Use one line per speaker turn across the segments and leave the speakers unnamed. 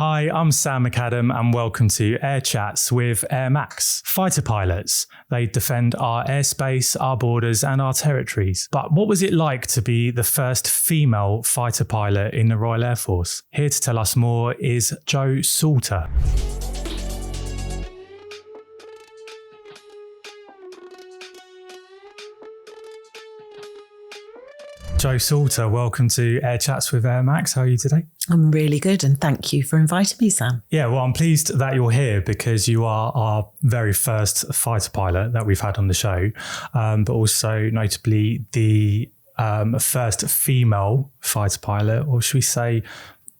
Hi, I'm Sam McAdam and welcome to Air Chats with Air Max. Fighter pilots, they defend our airspace, our borders and our territories. But what was it like to be the first female fighter pilot in the Royal Air Force? Here to tell us more is Jo Salter. Jo Salter, welcome to Air Chats with Air Max. How are you today?
I'm really good and thank you for inviting me, Sam.
Yeah, well, I'm pleased that you're here because you are our very first fighter pilot that we've had on the show, but also notably the first female fighter pilot, or should we say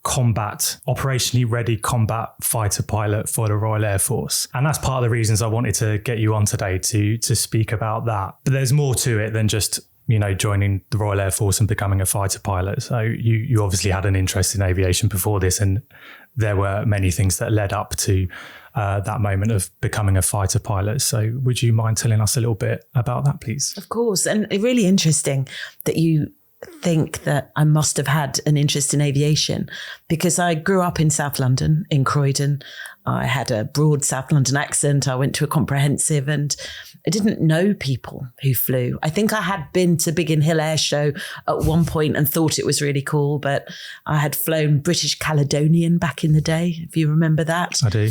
operationally ready combat fighter pilot for the Royal Air Force. And that's part of the reasons I wanted to get you on today to speak about that. But there's more to it than just joining the Royal Air Force and becoming a fighter pilot. So you obviously had an interest in aviation before this, and there were many things that led up to that moment of becoming a fighter pilot. So would you mind telling us a little bit about that, please?
Of course. And really interesting that you think that I must have had an interest in aviation, because I grew up in South London, in Croydon. I had a broad South London accent. I went to a comprehensive and I didn't know people who flew. I think I had been to Biggin Hill Air Show at one point and thought it was really cool, but I had flown British Caledonian back in the day, if you remember that.
I do.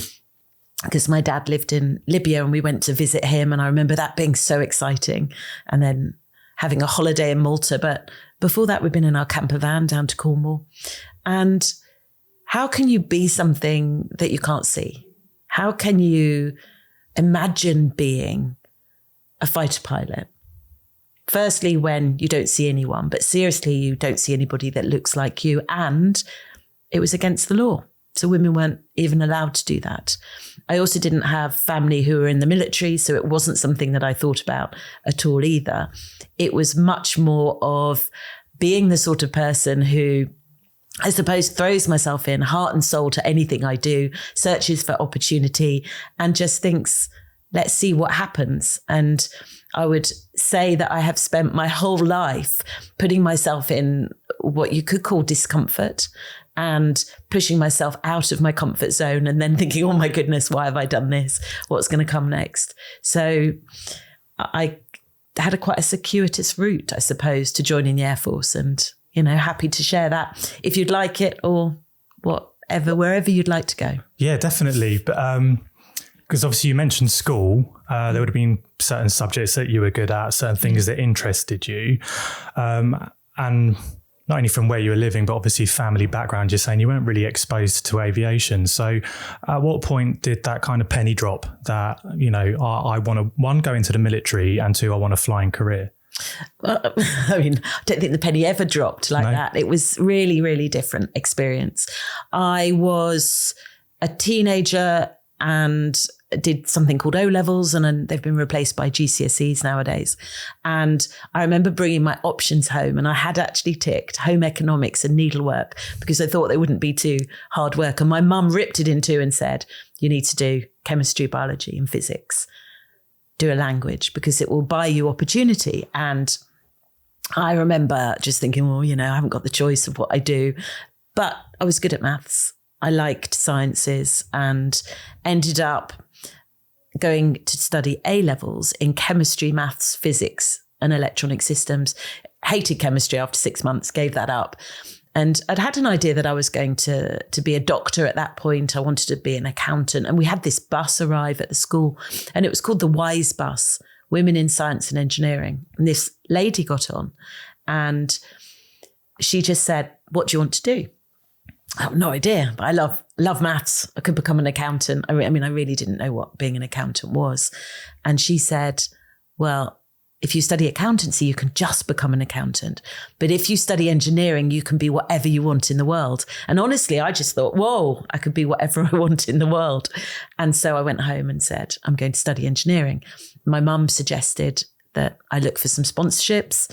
Because my dad lived in Libya and we went to visit him, and I remember that being so exciting. And then having a holiday in Malta. But before that, we'd been in our camper van down to Cornwall. And how can you be something that you can't see? How can you imagine being a fighter pilot? Firstly, when you don't see anyone, but seriously, you don't see anybody that looks like you. And it was against the law. So women weren't even allowed to do that. I also didn't have family who were in the military, so it wasn't something that I thought about at all either. It was much more of being the sort of person who, I suppose, throws myself in heart and soul to anything I do, searches for opportunity and just thinks, let's see what happens. And I would say that I have spent my whole life putting myself in what you could call discomfort and pushing myself out of my comfort zone and then thinking, oh my goodness, why have I done this? What's going to come next? So I had quite a circuitous route, I suppose, to joining the Air Force, and, happy to share that if you'd like it, or wherever you'd like to go.
Yeah, definitely. But because obviously you mentioned school, there would have been certain subjects that you were good at, certain things that interested you. And not only from where you were living, but obviously family background, you're saying you weren't really exposed to aviation. So at what point did that kind of penny drop that, I want to, one, go into the military, and two, I want a flying career?
Well, I don't think the penny ever dropped like that. It was really, really different experience. I was a teenager and did something called O-levels, and then they've been replaced by GCSEs nowadays. And I remember bringing my options home, and I had actually ticked home economics and needlework because I thought they wouldn't be too hard work. And my mum ripped it in two and said, you need to do chemistry, biology and physics. Do a language because it will buy you opportunity. And I remember just thinking, well, I haven't got the choice of what I do, but I was good at maths. I liked sciences and ended up going to study A-levels in chemistry, maths, physics and electronic systems. Hated chemistry after 6 months, gave that up. And I'd had an idea that I was going to be a doctor at that point. I wanted to be an accountant. And we had this bus arrive at the school, and it was called the WISE bus, Women in Science and Engineering. And this lady got on and she just said, what do you want to do? I have no idea, but I love maths. I could become an accountant. I really didn't know what being an accountant was. And she said, well, if you study accountancy, you can just become an accountant. But if you study engineering, you can be whatever you want in the world. And honestly, I just thought, whoa, I could be whatever I want in the world. And so I went home and said, I'm going to study engineering. My mum suggested that I look for some sponsorships,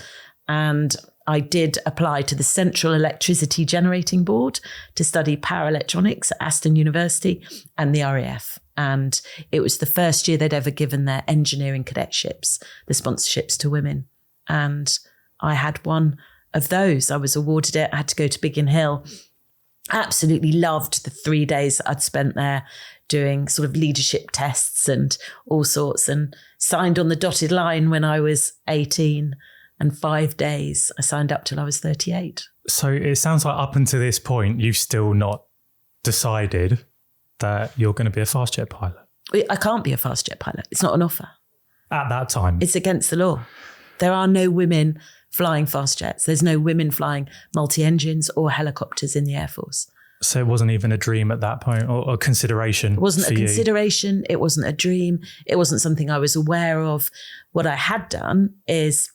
and I did apply to the Central Electricity Generating Board to study power electronics at Aston University and the RAF. And it was the first year they'd ever given their engineering cadetships, the sponsorships to women. And I had one of those. I was awarded it. I had to go to Biggin Hill absolutely loved the 3 days that I'd spent there doing sort of leadership tests and all sorts, and signed on the dotted line when I was 18, and 5 days. I signed up till I was 38.
So it sounds like up until this point, you've still not decided that you're going to be a fast jet pilot.
I can't be a fast jet pilot. It's not an offer.
At that time.
It's against the law. There are no women flying fast jets. There's no women flying multi-engines or helicopters in the Air Force.
So it wasn't even a dream at that point, or a consideration.
It wasn't
for
a
you.
consideration. It wasn't a dream. It wasn't something I was aware of. What I had done is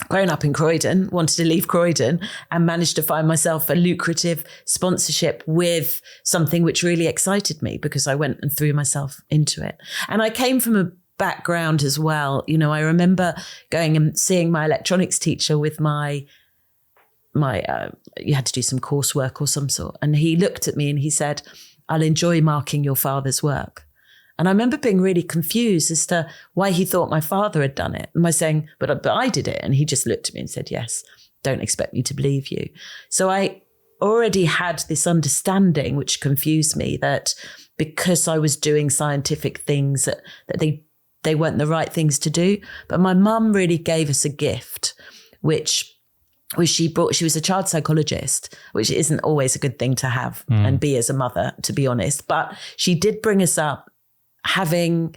grown up in Croydon, wanted to leave Croydon, and managed to find myself a lucrative sponsorship with something which really excited me, because I went and threw myself into it. And I came from a background as well. You know, I remember going and seeing my electronics teacher with my you had to do some coursework or some sort. And he looked at me and he said, "I'll enjoy marking your father's work." And I remember being really confused as to why he thought my father had done it. And I saying, but I did it. And he just looked at me and said, "Yes, don't expect me to believe you." So I already had this understanding, which confused me, that because I was doing scientific things that they weren't the right things to do. But my mum really gave us a gift, which was she was a child psychologist, which isn't always a good thing to have and be as a mother, to be honest. But she did bring us up having,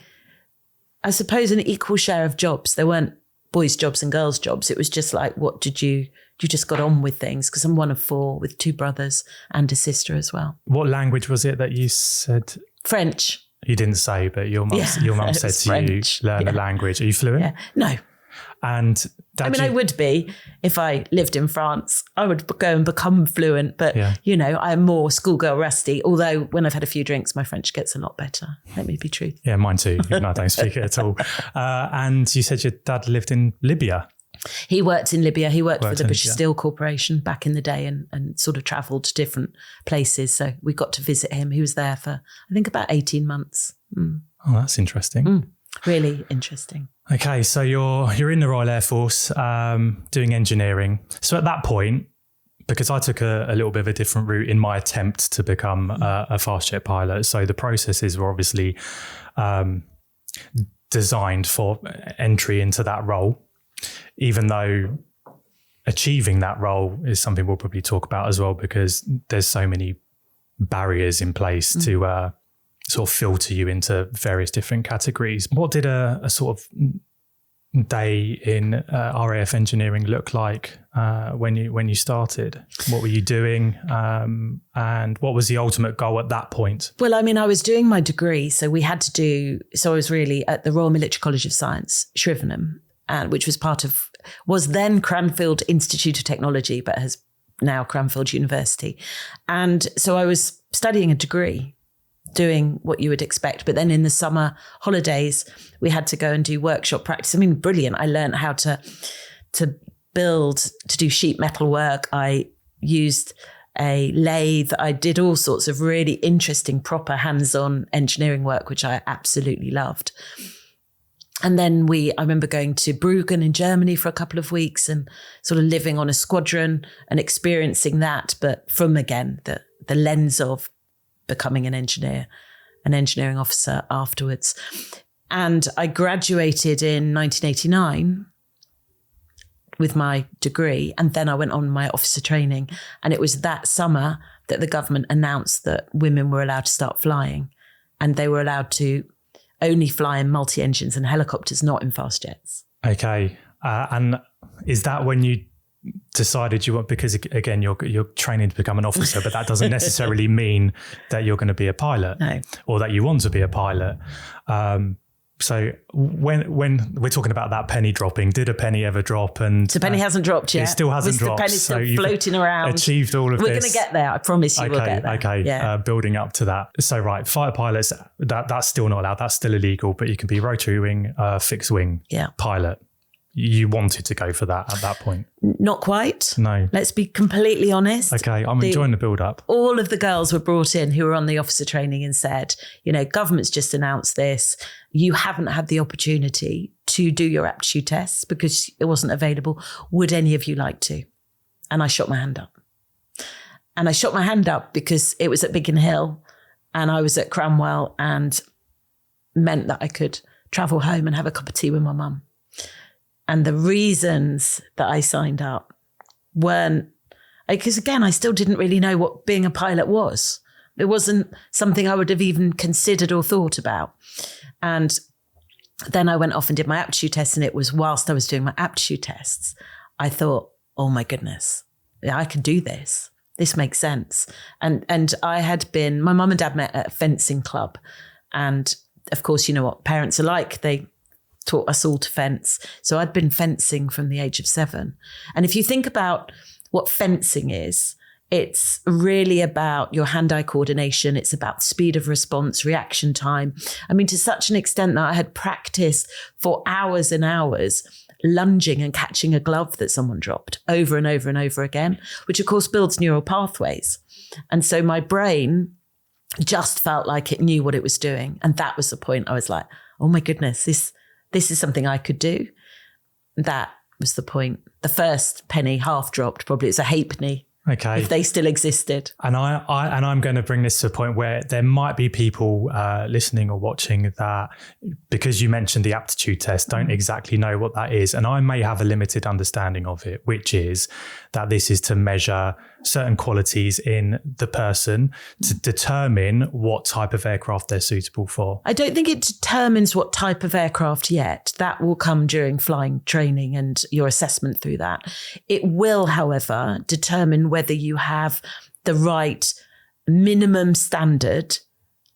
I suppose, an equal share of jobs. There weren't boys' jobs and girls' jobs. It was just like, you just got on with things, because I'm one of 4 with 2 brothers and a sister as well.
What language was it that you said?
French.
You didn't say, but your mum said to
French.
you, learn a language. Are you fluent?
Yeah. No.
And
I would be if I lived in France. I would go and become fluent, but you know, I'm more schoolgirl rusty. Although when I've had a few drinks, my French gets a lot better. Let me be truthful.
Yeah, mine too. Even though I don't speak it at all. And you said your dad lived in Libya.
He worked in Libya. He worked for the British Steel Corporation back in the day, and sort of travelled to different places. So we got to visit him. He was there for, I think, about 18 months.
Oh, that's interesting.
Really interesting.
Okay, so you're in the Royal Air Force doing engineering. So at that point, because I took a little bit of a different route in my attempt to become a fast jet pilot, so the processes were obviously designed for entry into that role, even though achieving that role is something we'll probably talk about as well, because there's so many barriers in place to sort of filter you into various different categories. What did a sort of day in RAF engineering look like when you started? What were you doing? And what was the ultimate goal at that point?
Well, I mean, I was doing my degree, so I was really at the Royal Military College of Science, Shrivenham, which was then Cranfield Institute of Technology, but has now Cranfield University. And so I was studying a degree, doing what you would expect. But then in the summer holidays, we had to go and do workshop practice. I mean, brilliant. I learned how to do sheet metal work. I used a lathe. I did all sorts of really interesting, proper hands-on engineering work, which I absolutely loved. And then I remember going to Bruggen in Germany for a couple of weeks and sort of living on a squadron and experiencing that, but from, again, the lens of becoming an engineering officer afterwards. And I graduated in 1989 with my degree, and then I went on my officer training. And it was that summer that the government announced that women were allowed to start flying, and they were allowed to only fly in multi-engines and helicopters, not in fast jets.
Okay. And is that when you decided you want, because again, you're training to become an officer, but that doesn't necessarily mean that you're going to be a pilot or that you want to be a pilot. So when we're talking about that penny dropping, did a penny ever drop? And
the penny hasn't dropped yet.
It still hasn't dropped.
The penny's still floating around.
Achieved all of this.
We're going to get there. I promise you we'll get there.
Okay.
Yeah.
Building up to that. So right, fighter pilots, that's still not allowed. That's still illegal, but you can be rotary wing, fixed wing pilot. You wanted to go for that at that point?
Not quite.
No.
Let's be completely honest.
Okay, I'm enjoying the build-up.
All of the girls were brought in who were on the officer training and said, you know, government's just announced this. You haven't had the opportunity to do your aptitude tests because it wasn't available. Would any of you like to? And I shot my hand up. And I shot my hand up because it was at Biggin Hill and I was at Cranwell, and meant that I could travel home and have a cup of tea with my mum. And the reasons that I signed up weren't, because again, I still didn't really know what being a pilot was. It wasn't something I would have even considered or thought about. And then I went off and did my aptitude test, and it was whilst I was doing my aptitude tests, I thought, oh my goodness, I can do this. This makes sense. And I had been, my mum and dad met at a fencing club. And of course, you know what parents are like. They taught us all to fence. So I'd been fencing from the age of 7. And if you think about what fencing is, it's really about your hand-eye coordination. It's about speed of response, reaction time. I mean, to such an extent that I had practiced for hours and hours lunging and catching a glove that someone dropped over and over and over again, which of course builds neural pathways. And so my brain just felt like it knew what it was doing. And that was the point. I was like, oh my goodness, this is something I could do. That was the point. The first penny half dropped, probably. It's a halfpenny.
Okay.
If they still existed.
And I'm going to bring this to a point where there might be people listening or watching that, because you mentioned the aptitude test, don't exactly know what that is. And I may have a limited understanding of it, which is that this is to measure certain qualities in the person to determine what type of aircraft they're suitable for.
I don't think it determines what type of aircraft yet. That will come during flying training and your assessment through that. It will, however, determine whether you have the right minimum standard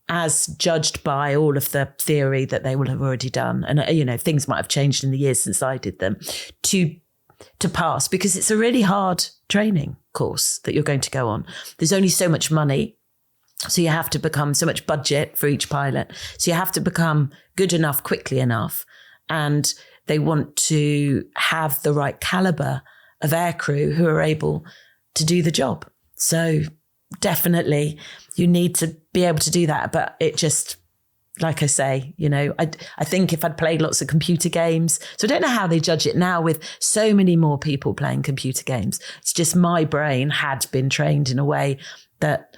as judged by all of the theory that they will have already done. And, you know, things might have changed in the years since I did them to pass, because it's a really hard training course that you're going to go on. There's only so much money. So you have to become so much budget for each pilot. So you have to become good enough quickly enough. And they want to have the right caliber of aircrew who are able to do the job. So definitely you need to be able to do that. But it just, like I say, you know, I think if I'd played lots of computer games, so I don't know how they judge it now with so many more people playing computer games. It's just my brain had been trained in a way that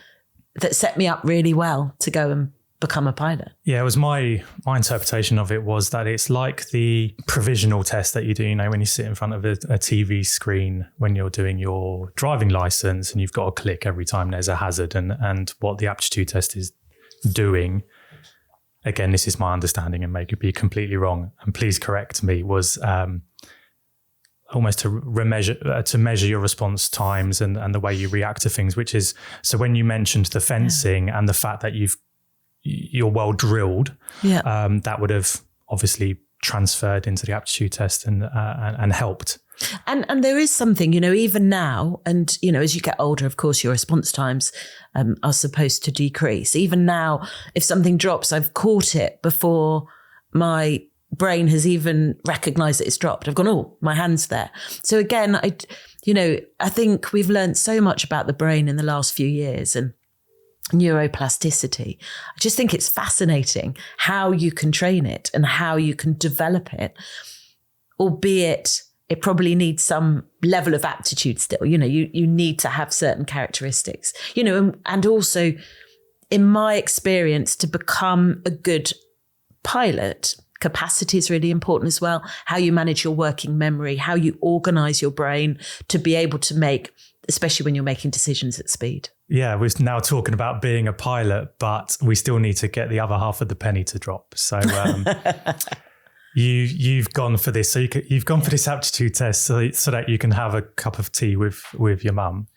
set me up really well to go and become a pilot.
Yeah, it was my interpretation of it was that it's like the provisional test that you do, you know, when you sit in front of a TV screen when you're doing your driving license and you've got to click every time there's a hazard, and what the aptitude test is doing, again, this is my understanding and may be completely wrong, and please correct me, was almost to measure your response times and the way you react to things, which is, so when you mentioned the fencing and the fact that you're well drilled, that would have obviously transferred into the aptitude test and helped.
And there is something, you know, even now, and, you know, as you get older, of course, your response times are supposed to decrease. Even now, if something drops, I've caught it before my brain has even recognized that it's dropped. I've gone, oh, my hand's there. So again, I think we've learned so much about the brain in the last few years and neuroplasticity. I just think it's fascinating how you can train it and how you can develop it, albeit it probably needs some level of aptitude still. You know, you need to have certain characteristics, you know, and also in my experience, to become a good pilot, capacity is really important as well. How you manage your working memory, how you organize your brain to be able to make, especially when you're making decisions at speed.
Yeah, we're now talking about being a pilot, but we still need to get the other half of the penny to drop. So you've gone for this. So you've gone for this aptitude test so that you can have a cup of tea with your mum.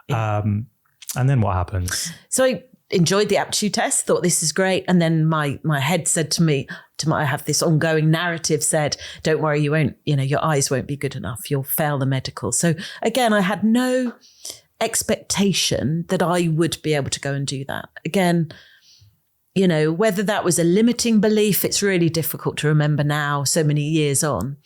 Yeah. And then what happens? So
I enjoyed the aptitude test, thought this is great. And then my head said to me, I have this ongoing narrative said, don't worry, you won't, you know, your eyes won't be good enough. You'll fail the medical. So again, I had no expectation that I would be able to go and do that. Again, you know, whether that was a limiting belief, it's really difficult to remember now, so many years on.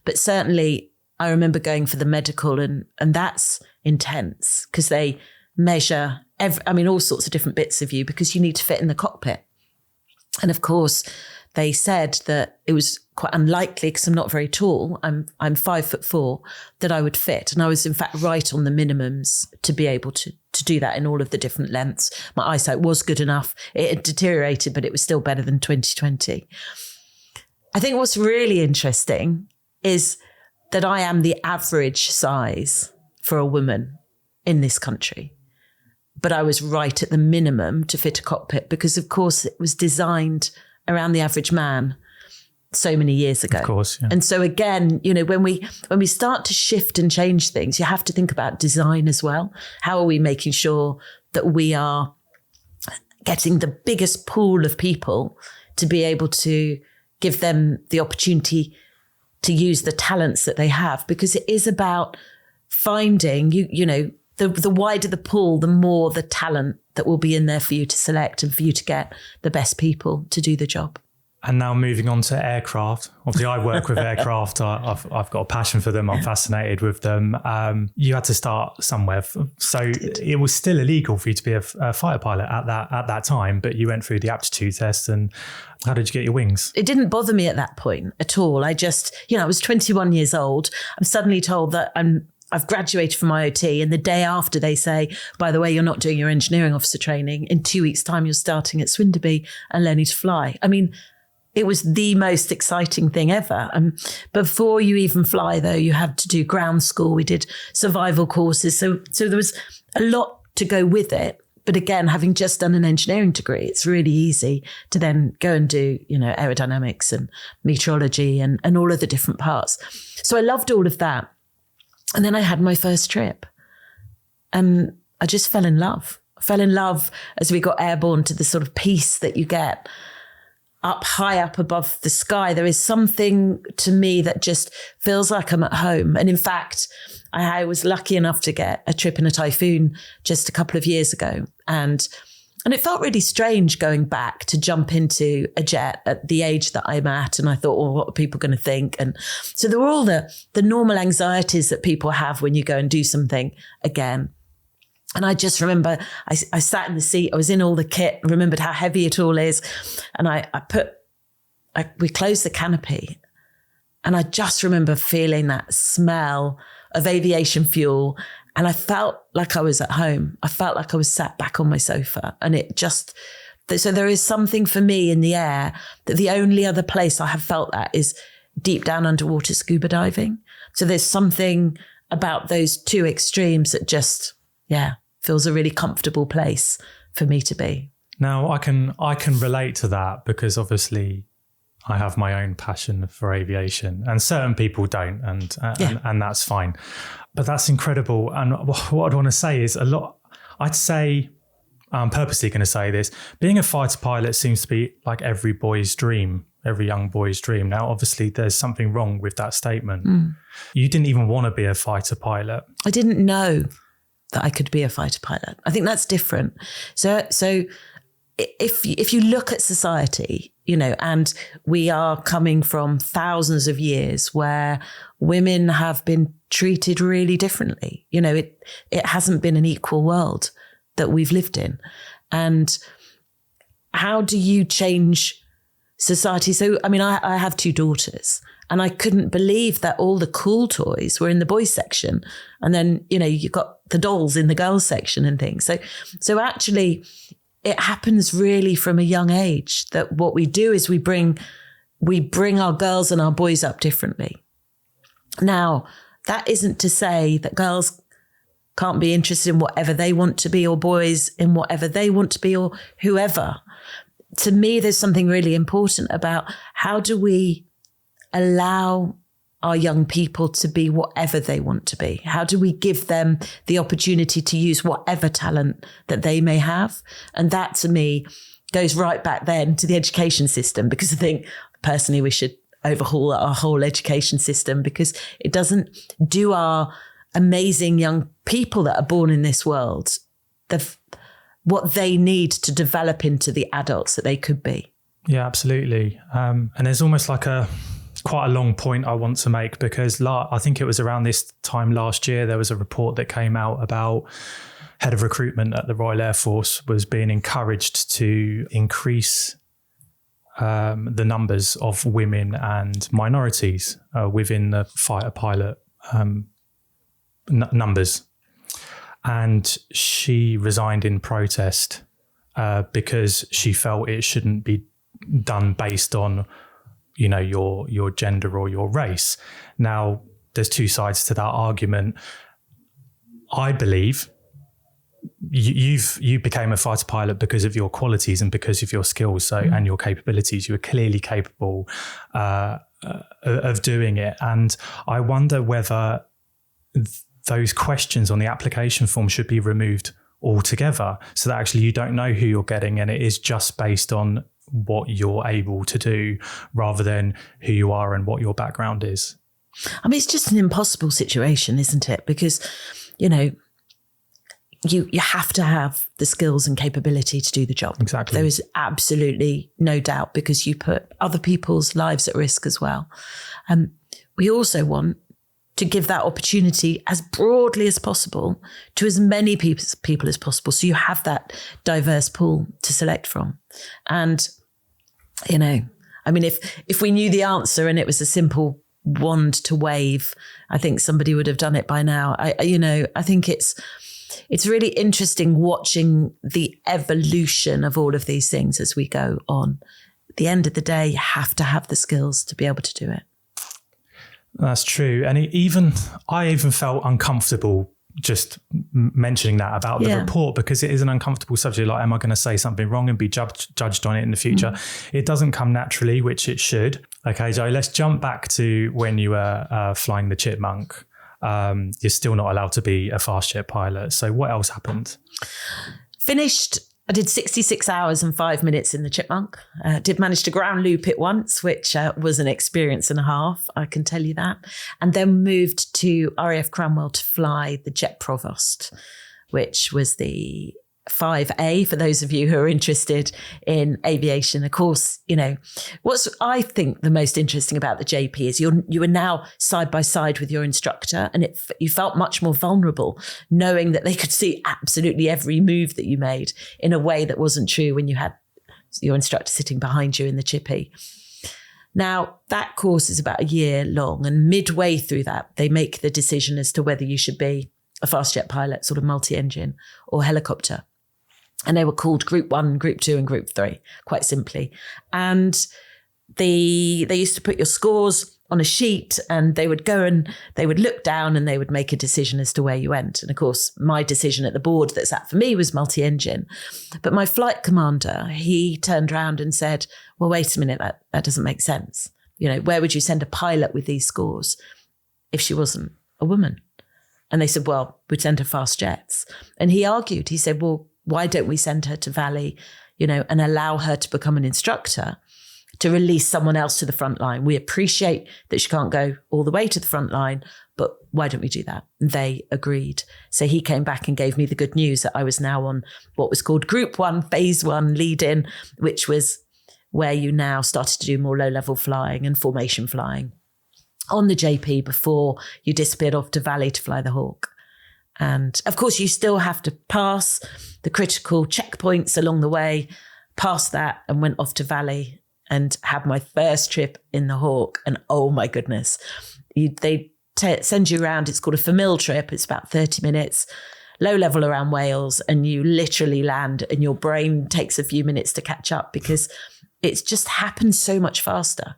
But certainly I remember going for the medical, and that's intense because they measure all sorts of different bits of you because you need to fit in the cockpit. And of course, they said that it was quite unlikely, because I'm not very tall, I'm 5'4", that I would fit. And I was in fact right on the minimums to be able to do that in all of the different lengths. My eyesight was good enough. It had deteriorated, but it was still better than 2020. I think what's really interesting is that I am the average size for a woman in this country. But I was right at the minimum to fit a cockpit, because of course it was designed around the average man so many years ago.
Of course, yeah.
And so again, when we start to shift and change things, you have to think about design as well. How are we making sure that we are getting the biggest pool of people to be able to give them the opportunity to use the talents that they have? Because it is about finding, the wider the pool, the more the talent that will be in there for you to select and for you to get the best people to do the job.
And now moving on to aircraft. Obviously, I work with aircraft. I've got a passion for them. I'm fascinated with them. You had to start somewhere. So it was still illegal for you to be a fighter pilot at that time, but you went through the aptitude test. And how did you get your wings?
It didn't bother me at that point at all. I just, I was 21 years old. I'm suddenly told that I've graduated from IOT, and the day after they say, by the way, you're not doing your engineering officer training. In 2 weeks' time, you're starting at Swinderby and learning to fly. I mean, it was the most exciting thing ever. Before you even fly, though, you had to do ground school. We did survival courses. So there was a lot to go with it. But again, having just done an engineering degree, it's really easy to then go and do, aerodynamics and meteorology and all of the different parts. So I loved all of that. And then I had my first trip and I just fell in love. I fell in love as we got airborne to the sort of peace that you get up high up above the sky. There is something to me that just feels like I'm at home. And in fact, I was lucky enough to get a trip in a Typhoon just a couple of years ago. And it felt really strange going back to jump into a jet at the age that I'm at. And I thought, well, what are people going to think? And so there were all the normal anxieties that people have when you go and do something again. And I just remember I sat in the seat, I was in all the kit, remembered how heavy it all is. And we closed the canopy, and I just remember feeling that smell of aviation fuel. And I felt like I was at home. I felt like I was sat back on my sofa. And so there is something for me in the air that the only other place I have felt that is deep down underwater scuba diving. So there's something about those two extremes that just, feels a really comfortable place for me to be.
Now I can relate to that, because obviously I have my own passion for aviation, and certain people don't, and that's fine. But that's incredible. And what I'd want to say is I'd say, I'm purposely going to say this, being a fighter pilot seems to be like every boy's dream, every young boy's dream. Now, obviously, there's something wrong with that statement. You didn't even want to be a fighter pilot. I
didn't know that I could be a fighter pilot. I think that's different. So if you look at society, and we are coming from thousands of years where women have been treated really differently. It hasn't been an equal world that we've lived in. And how do you change society? So, I have 2 daughters, and I couldn't believe that all the cool toys were in the boys section. And then, you got the dolls in the girls section and things. So actually it happens really from a young age that what we do is we bring our girls and our boys up differently. Now, that isn't to say that girls can't be interested in whatever they want to be, or boys in whatever they want to be, or whoever. To me, there's something really important about how do we allow our young people to be whatever they want to be? How do we give them the opportunity to use whatever talent that they may have? And that, to me, goes right back then to the education system, because I think personally we should overhaul our whole education system, because it doesn't do our amazing young people that are born in this world what they need to develop into the adults that they could be.
Yeah, absolutely. And there's almost like quite a long point I want to make, because I think it was around this time last year, there was a report that came out about head of recruitment at the Royal Air Force was being encouraged to increase the numbers of women and minorities within the fighter pilot numbers. And she resigned in protest because she felt it shouldn't be done based on, your gender or your race. Now, there's two sides to that argument. I believe you became a fighter pilot because of your qualities and because of your skills and your capabilities. You were clearly capable of doing it. And I wonder whether those questions on the application form should be removed altogether, so that actually you don't know who you're getting and it is just based on what you're able to do rather than who you are and what your background is.
I mean, it's just an impossible situation, isn't it? Because, you have to have the skills and capability to do the job.
Exactly.
There is absolutely no doubt, because you put other people's lives at risk as well. We also want to give that opportunity as broadly as possible to as many people as possible. So you have that diverse pool to select from. And, if we knew the answer and it was a simple wand to wave, I think somebody would have done it by now. I think it's really interesting watching the evolution of all of these things as we go on. At the end of the day, you have to have the skills to be able to do it.
That's true. And I even felt uncomfortable just mentioning that about the report, because it is an uncomfortable subject. Like, am I going to say something wrong and be judged on it in the future? It doesn't come naturally, which it should. Okay, Joe, let's jump back to when you were flying the Chipmunk. You're still not allowed to be a fast jet pilot. So what else happened?
I did 66 hours and 5 minutes in the Chipmunk. Did manage to ground loop it once, which was an experience and a half, I can tell you that. And then moved to RAF Cranwell to fly the Jet Provost, which was the 5A, for those of you who are interested in aviation. Of course, what's I think the most interesting about the JP is you are now side by side with your instructor, and you felt much more vulnerable knowing that they could see absolutely every move that you made in a way that wasn't true when you had your instructor sitting behind you in the chippy. Now, that course is about a year long, and midway through that, they make the decision as to whether you should be a fast jet pilot, sort of multi-engine, or helicopter. And they were called Group 1, Group 2 and Group 3, quite simply. And they used to put your scores on a sheet, and they would go and they would look down and they would make a decision as to where you went. And of course, my decision at the board that sat for me was multi-engine. But my flight commander, he turned around and said, well, wait a minute, that doesn't make sense. Where would you send a pilot with these scores if she wasn't a woman? And they said, well, we'd send her fast jets. And he argued, he said, well, why don't we send her to Valley, and allow her to become an instructor to release someone else to the front line? We appreciate that she can't go all the way to the front line, but why don't we do that? And they agreed. So he came back and gave me the good news that I was now on what was called Group 1, Phase 1 lead-in, which was where you now started to do more low-level flying and formation flying on the JP before you disappeared off to Valley to fly the Hawk. And of course, you still have to pass the critical checkpoints along the way, passed that and went off to Valley and had my first trip in the Hawk. And oh my goodness, they send you around. It's called a famil trip. It's about 30 minutes, low level around Wales. And you literally land and your brain takes a few minutes to catch up because it's just happened so much faster.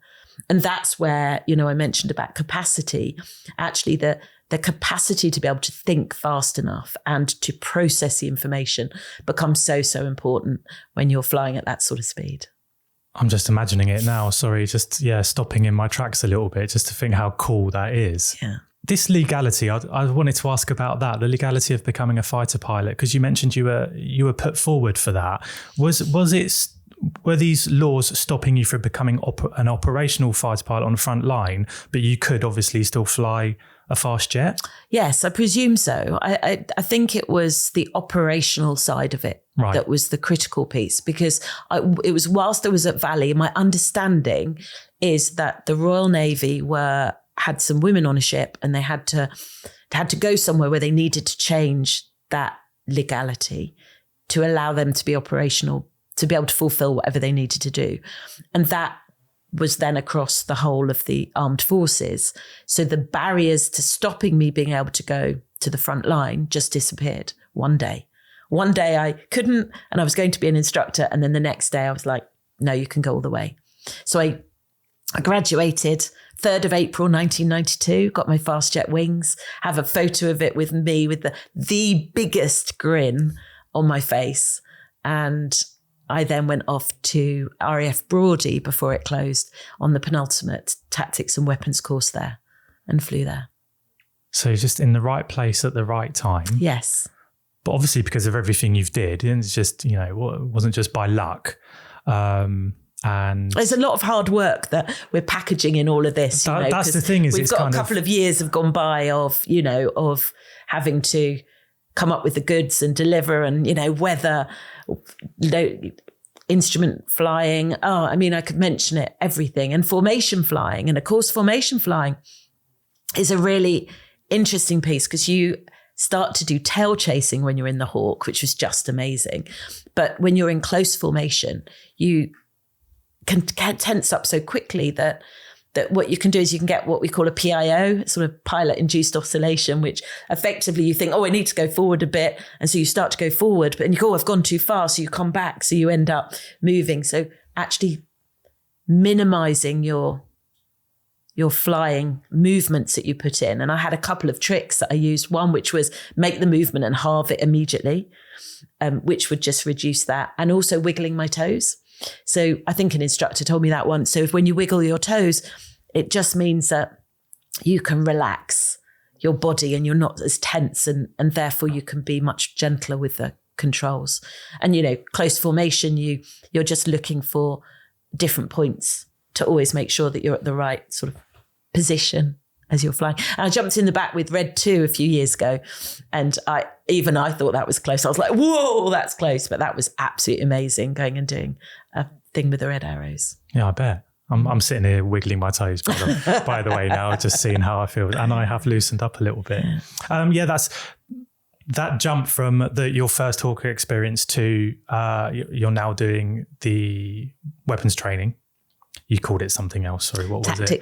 And that's where, I mentioned about capacity, actually the capacity to be able to think fast enough and to process the information becomes so, so important when you're flying at that sort of speed.
I'm just imagining it now. Sorry, stopping in my tracks a little bit just to think how cool that is.
Yeah.
This legality, I wanted to ask about that, the legality of becoming a fighter pilot, because you mentioned you were put forward for that. Were these laws stopping you from becoming an operational fighter pilot on the front line, but you could obviously still fly a fast jet?
Yes, I presume so. I think it was the operational side of it that was the critical piece, because it was whilst I was at Valley, my understanding is that the Royal Navy had some women on a ship and they had to go somewhere where they needed to change that legality to allow them to be operational to be able to fulfill whatever they needed to do. And that was then across the whole of the armed forces. So the barriers to stopping me being able to go to the front line just disappeared one day. One day I couldn't, and I was going to be an instructor. And then the next day I was like, no, you can go all the way. So I graduated 3rd of April, 1992, got my fast jet wings, have a photo of it with me with the biggest grin on my face. And I then went off to RAF Brody before it closed on the penultimate tactics and weapons course there and flew there.
So you're just in the right place at the right time.
Yes.
But obviously because of everything you've did, and it's just, you know, it wasn't just by luck. And
there's a lot of hard work that we're packaging in all of this.
That's the thing, is
we've got a couple of years have gone by of having to come up with the goods and deliver, and, whether, instrument flying. I could mention it, everything. And formation flying. And of course, formation flying is a really interesting piece because you start to do tail chasing when you're in the Hawk, which was just amazing. But when you're in close formation, you can tense up so quickly that what you can do is you can get what we call a PIO, sort of pilot-induced oscillation, which effectively you think, I need to go forward a bit. And so you start to go forward, but then you go, I've gone too far. So you come back. So you end up moving. So actually minimizing your flying movements that you put in. And I had a couple of tricks that I used. One, which was make the movement and halve it immediately, which would just reduce that. And also wiggling my toes. So I think an instructor told me that once. So when you wiggle your toes, it just means that you can relax your body and you're not as tense, and therefore you can be much gentler with the controls. And, close formation, you're just looking for different points to always make sure that you're at the right sort of position as you're flying. And I jumped in the back with Red 2 a few years ago, and I thought that was close. I was like, whoa, that's close. But that was absolutely amazing, going and doing a thing with the red arrows.
Yeah, I bet. I'm sitting here wiggling my toes, by the way, now, just seeing how I feel. And I have loosened up a little bit. That's that jump from your first Hawker experience to you're now doing the weapons training. You called it something else. Sorry, what was it?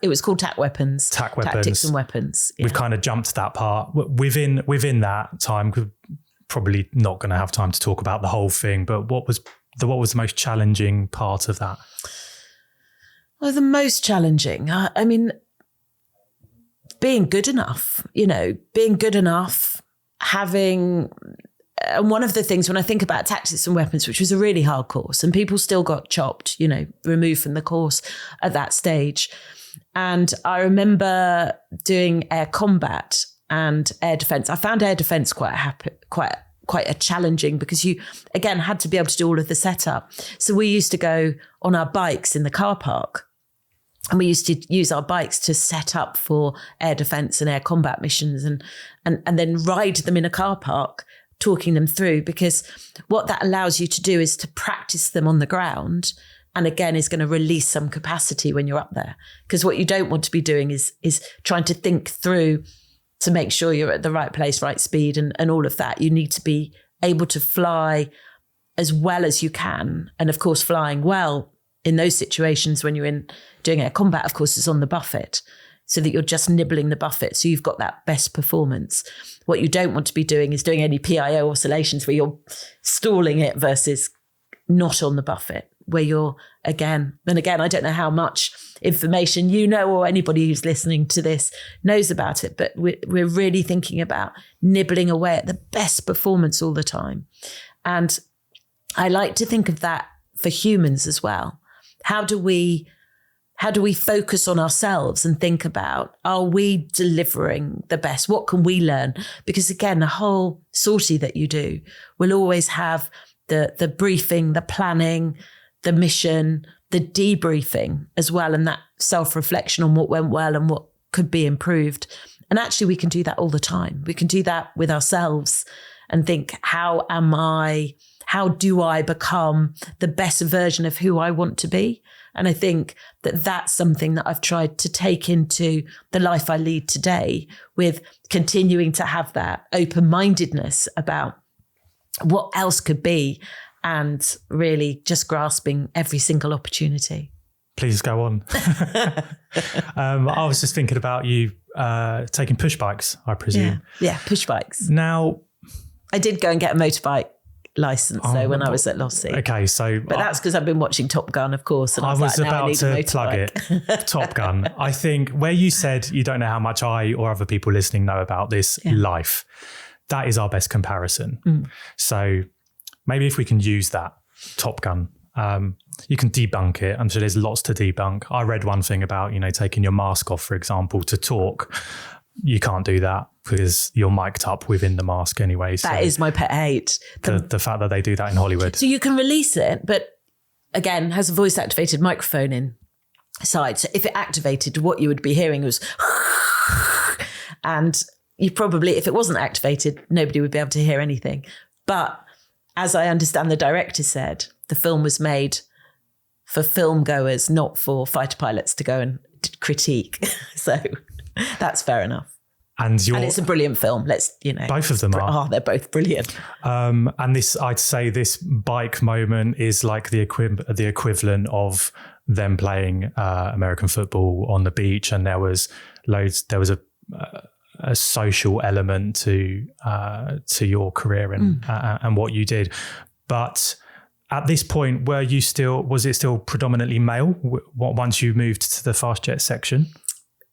It was called TAC weapons.
TAC weapons.
Tactics and weapons. Yeah.
We've kind of jumped that part. Within that time, we're probably not going to have time to talk about the whole thing, but what was the most challenging part of that?
Well, the most challenging, being good enough, having... And one of the things when I think about tactics and weapons, which was a really hard course, and people still got chopped, removed from the course at that stage. And I remember doing air combat and air defense. I found air defense quite a challenging, because you, again, had to be able to do all of the setup. So we used to go on our bikes in the car park, and we used to use our bikes to set up for air defense and air combat missions, and then ride them in a car park, talking them through, because what that allows you to do is to practice them on the ground, and again is going to release some capacity when you're up there, because what you don't want to be doing is trying to think through to make sure you're at the right place, right speed, and all of that. You need to be able to fly as well as you can, and of course flying well in those situations when you're in doing air combat, of course, is on the buffet, so that you're just nibbling the buffet. So you've got that best performance. What you don't want to be doing is doing any PIO oscillations where you're stalling it versus not on the buffet, where you're again, I don't know how much information or anybody who's listening to this knows about it, but we're really thinking about nibbling away at the best performance all the time. And I like to think of that for humans as well. How do we focus on ourselves and think about, are we delivering the best? What can we learn? Because again, the whole sortie that you do will always have the briefing, the planning, the mission, the debriefing as well, and that self-reflection on what went well and what could be improved. And actually we can do that all the time. We can do that with ourselves and think, how do I become the best version of who I want to be? And I think that that's something that I've tried to take into the life I lead today, with continuing to have that open-mindedness about what else could be, and really just grasping every single opportunity.
Please go on. I was just thinking about you taking push bikes, I presume.
Yeah, push bikes.
Now,
I did go and get a motorbike license though when I was at Lossy.
Okay, so
but that's because I've been watching Top Gun, of course. And
I was
like,
about to plug it. Top Gun. I think where you said you don't know how much I or other people listening know about this life, that is our best comparison. So maybe if we can use that, Top Gun. You can debunk it. I'm sure there's lots to debunk. I read one thing about, taking your mask off, for example, to talk. You can't do that because you're mic'd up within the mask anyway. So
that is my pet hate.
The fact that they do that in Hollywood.
So you can release it, but again, has a voice activated microphone inside. So if it activated, what you would be hearing was, and you probably, if it wasn't activated, nobody would be able to hear anything. But as I understand the director said, the film was made for film goers, not for fighter pilots to go and critique. So that's fair enough. And it's a brilliant film.
Both of them are.
Oh, they're both brilliant.
And I'd say this bike moment is like the equivalent of them playing American football on the beach. And there was a social element to your career and what you did. But at this point, was it still predominantly male once you moved to the fast jet section?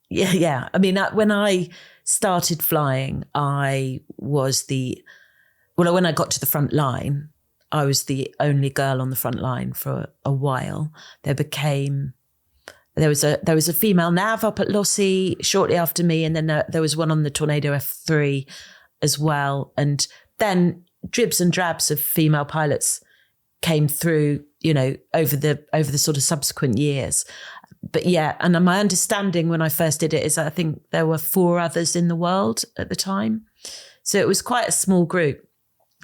Yeah. I mean, when I started flying, when I got to the front line, I was the only girl on the front line for a while. There was a female nav up at Lossy shortly after me, and then there was one on the Tornado F3 as well. And then dribs and drabs of female pilots came through, over the sort of subsequent years. But yeah, and my understanding when I first did it is I think there were 4 others in the world at the time. So it was quite a small group.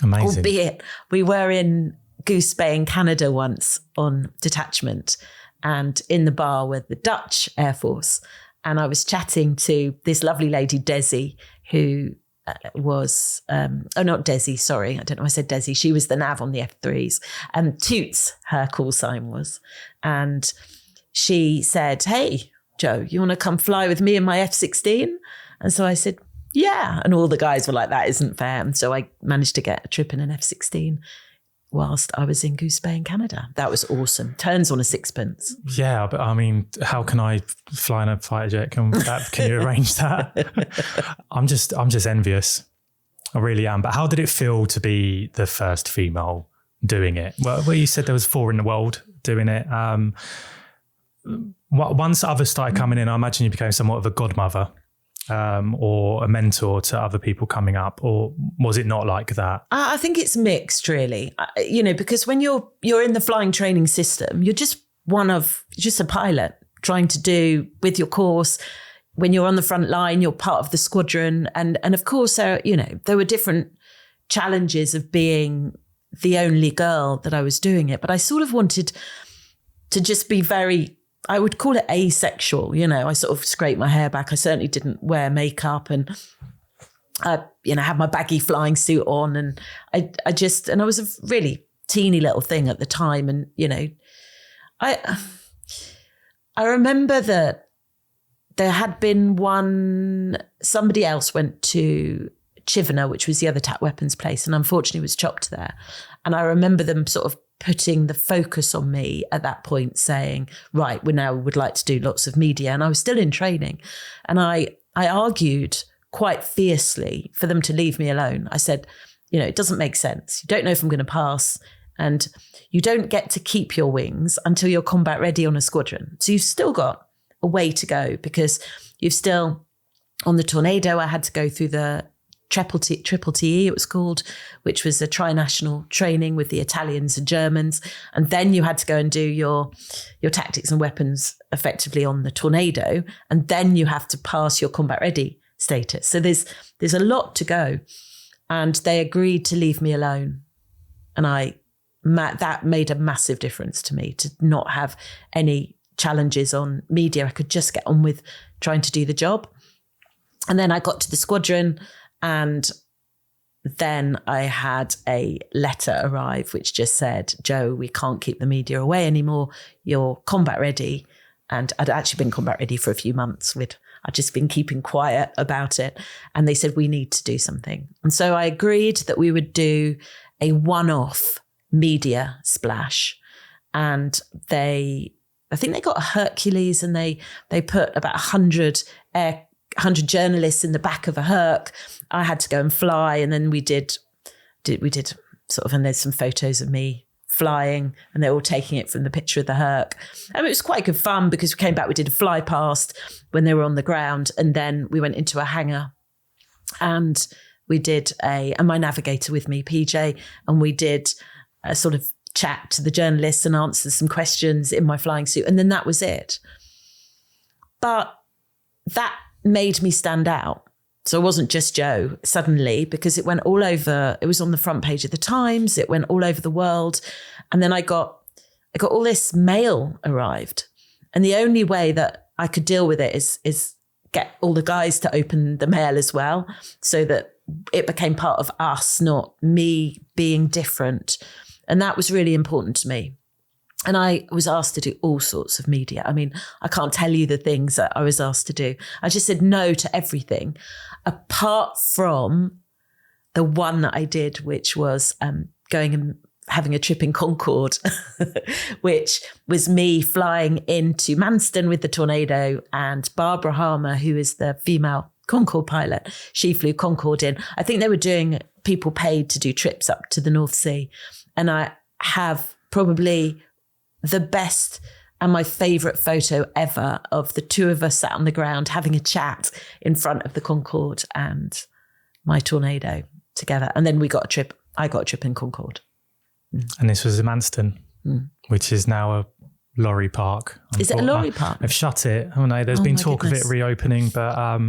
Amazing.
Albeit we were in Goose Bay in Canada once on detachment, and in the bar with the Dutch Air Force. And I was chatting to this lovely lady, Desi, who was, not Desi, sorry. I don't know why I said Desi. She was the nav on the F3s. And Toots, her call sign was. And she said, "Hey, Joe, you want to come fly with me in my F-16? And so I said, yeah. And all the guys were like, that isn't fair. And so I managed to get a trip in an F-16 whilst I was in Goose Bay in Canada. That was awesome. Turns on a sixpence.
Yeah, but I mean, how can I fly in a fighter jet? Can you arrange that? I'm just envious. I really am. But how did it feel to be the first female doing it? Well, you said there was 4 in the world doing it. Once others started coming in, I imagine you became somewhat of a godmother. Or a mentor to other people coming up, or was it not like that?
I think it's mixed, really. Because when you're in the flying training system, you're just a pilot trying to do with your course. When you're on the front line, you're part of the squadron, and of course, there were different challenges of being the only girl that I was doing it. But I sort of wanted to just be very, I would call it asexual. I sort of scraped my hair back. I certainly didn't wear makeup, and I, had my baggy flying suit on, and I was a really teeny little thing at the time. And, I remember that there had been somebody else went to Chivener, which was the other attack weapons place, and unfortunately was chopped there. And I remember them sort of putting the focus on me at that point, saying, right, we now would like to do lots of media. And I was still in training. And I argued quite fiercely for them to leave me alone. I said, it doesn't make sense. You don't know if I'm going to pass, and you don't get to keep your wings until you're combat ready on a squadron. So you've still got a way to go, because you've still, on the Tornado, I had to go through the Triple TE, it was called, which was a tri-national training with the Italians and Germans. And then you had to go and do your tactics and weapons effectively on the Tornado. And then you have to pass your combat ready status. So there's a lot to go. And they agreed to leave me alone. And that made a massive difference to me, to not have any challenges on media. I could just get on with trying to do the job. And then I got to the squadron, and then I had a letter arrive which just said, "Jo, we can't keep the media away anymore. You're combat ready." And I'd actually been combat ready for a few months. I'd just been keeping quiet about it. And they said, "We need to do something." And so I agreed that we would do a one-off media splash. And I think they got a Hercules, and they put about 100 journalists in the back of a Herc. I had to go and fly, and then we did sort of, and there's some photos of me flying, and they're all taking it from the picture of the Herc. And it was quite good fun because we came back, we did a fly past when they were on the ground, and then we went into a hangar, and we did and my navigator with me, PJ, and we did a sort of chat to the journalists and answer some questions in my flying suit, and then that was it. But that made me stand out. So it wasn't just Jo suddenly, because it went all over. It was on the front page of the Times. It went all over the world. And then I got all this mail arrived. And the only way that I could deal with it is get all the guys to open the mail as well, so that it became part of us, not me being different. And that was really important to me. And I was asked to do all sorts of media. I mean, I can't tell you the things that I was asked to do. I just said no to everything, apart from the one that I did, which was going and having a trip in Concorde, which was me flying into Manston with the Tornado, and Barbara Harmer, who is the female Concorde pilot, she flew Concorde in. I think they were doing people paid to do trips up to the North Sea. And I have probably the best and my favourite photo ever of the two of us sat on the ground having a chat in front of the Concorde and my Tornado together. And then I got a trip in Concorde.
And this was in Manston, which is now a lorry park.
Is it a lorry park?
They've shut it. Oh no, there's been talk of it reopening, but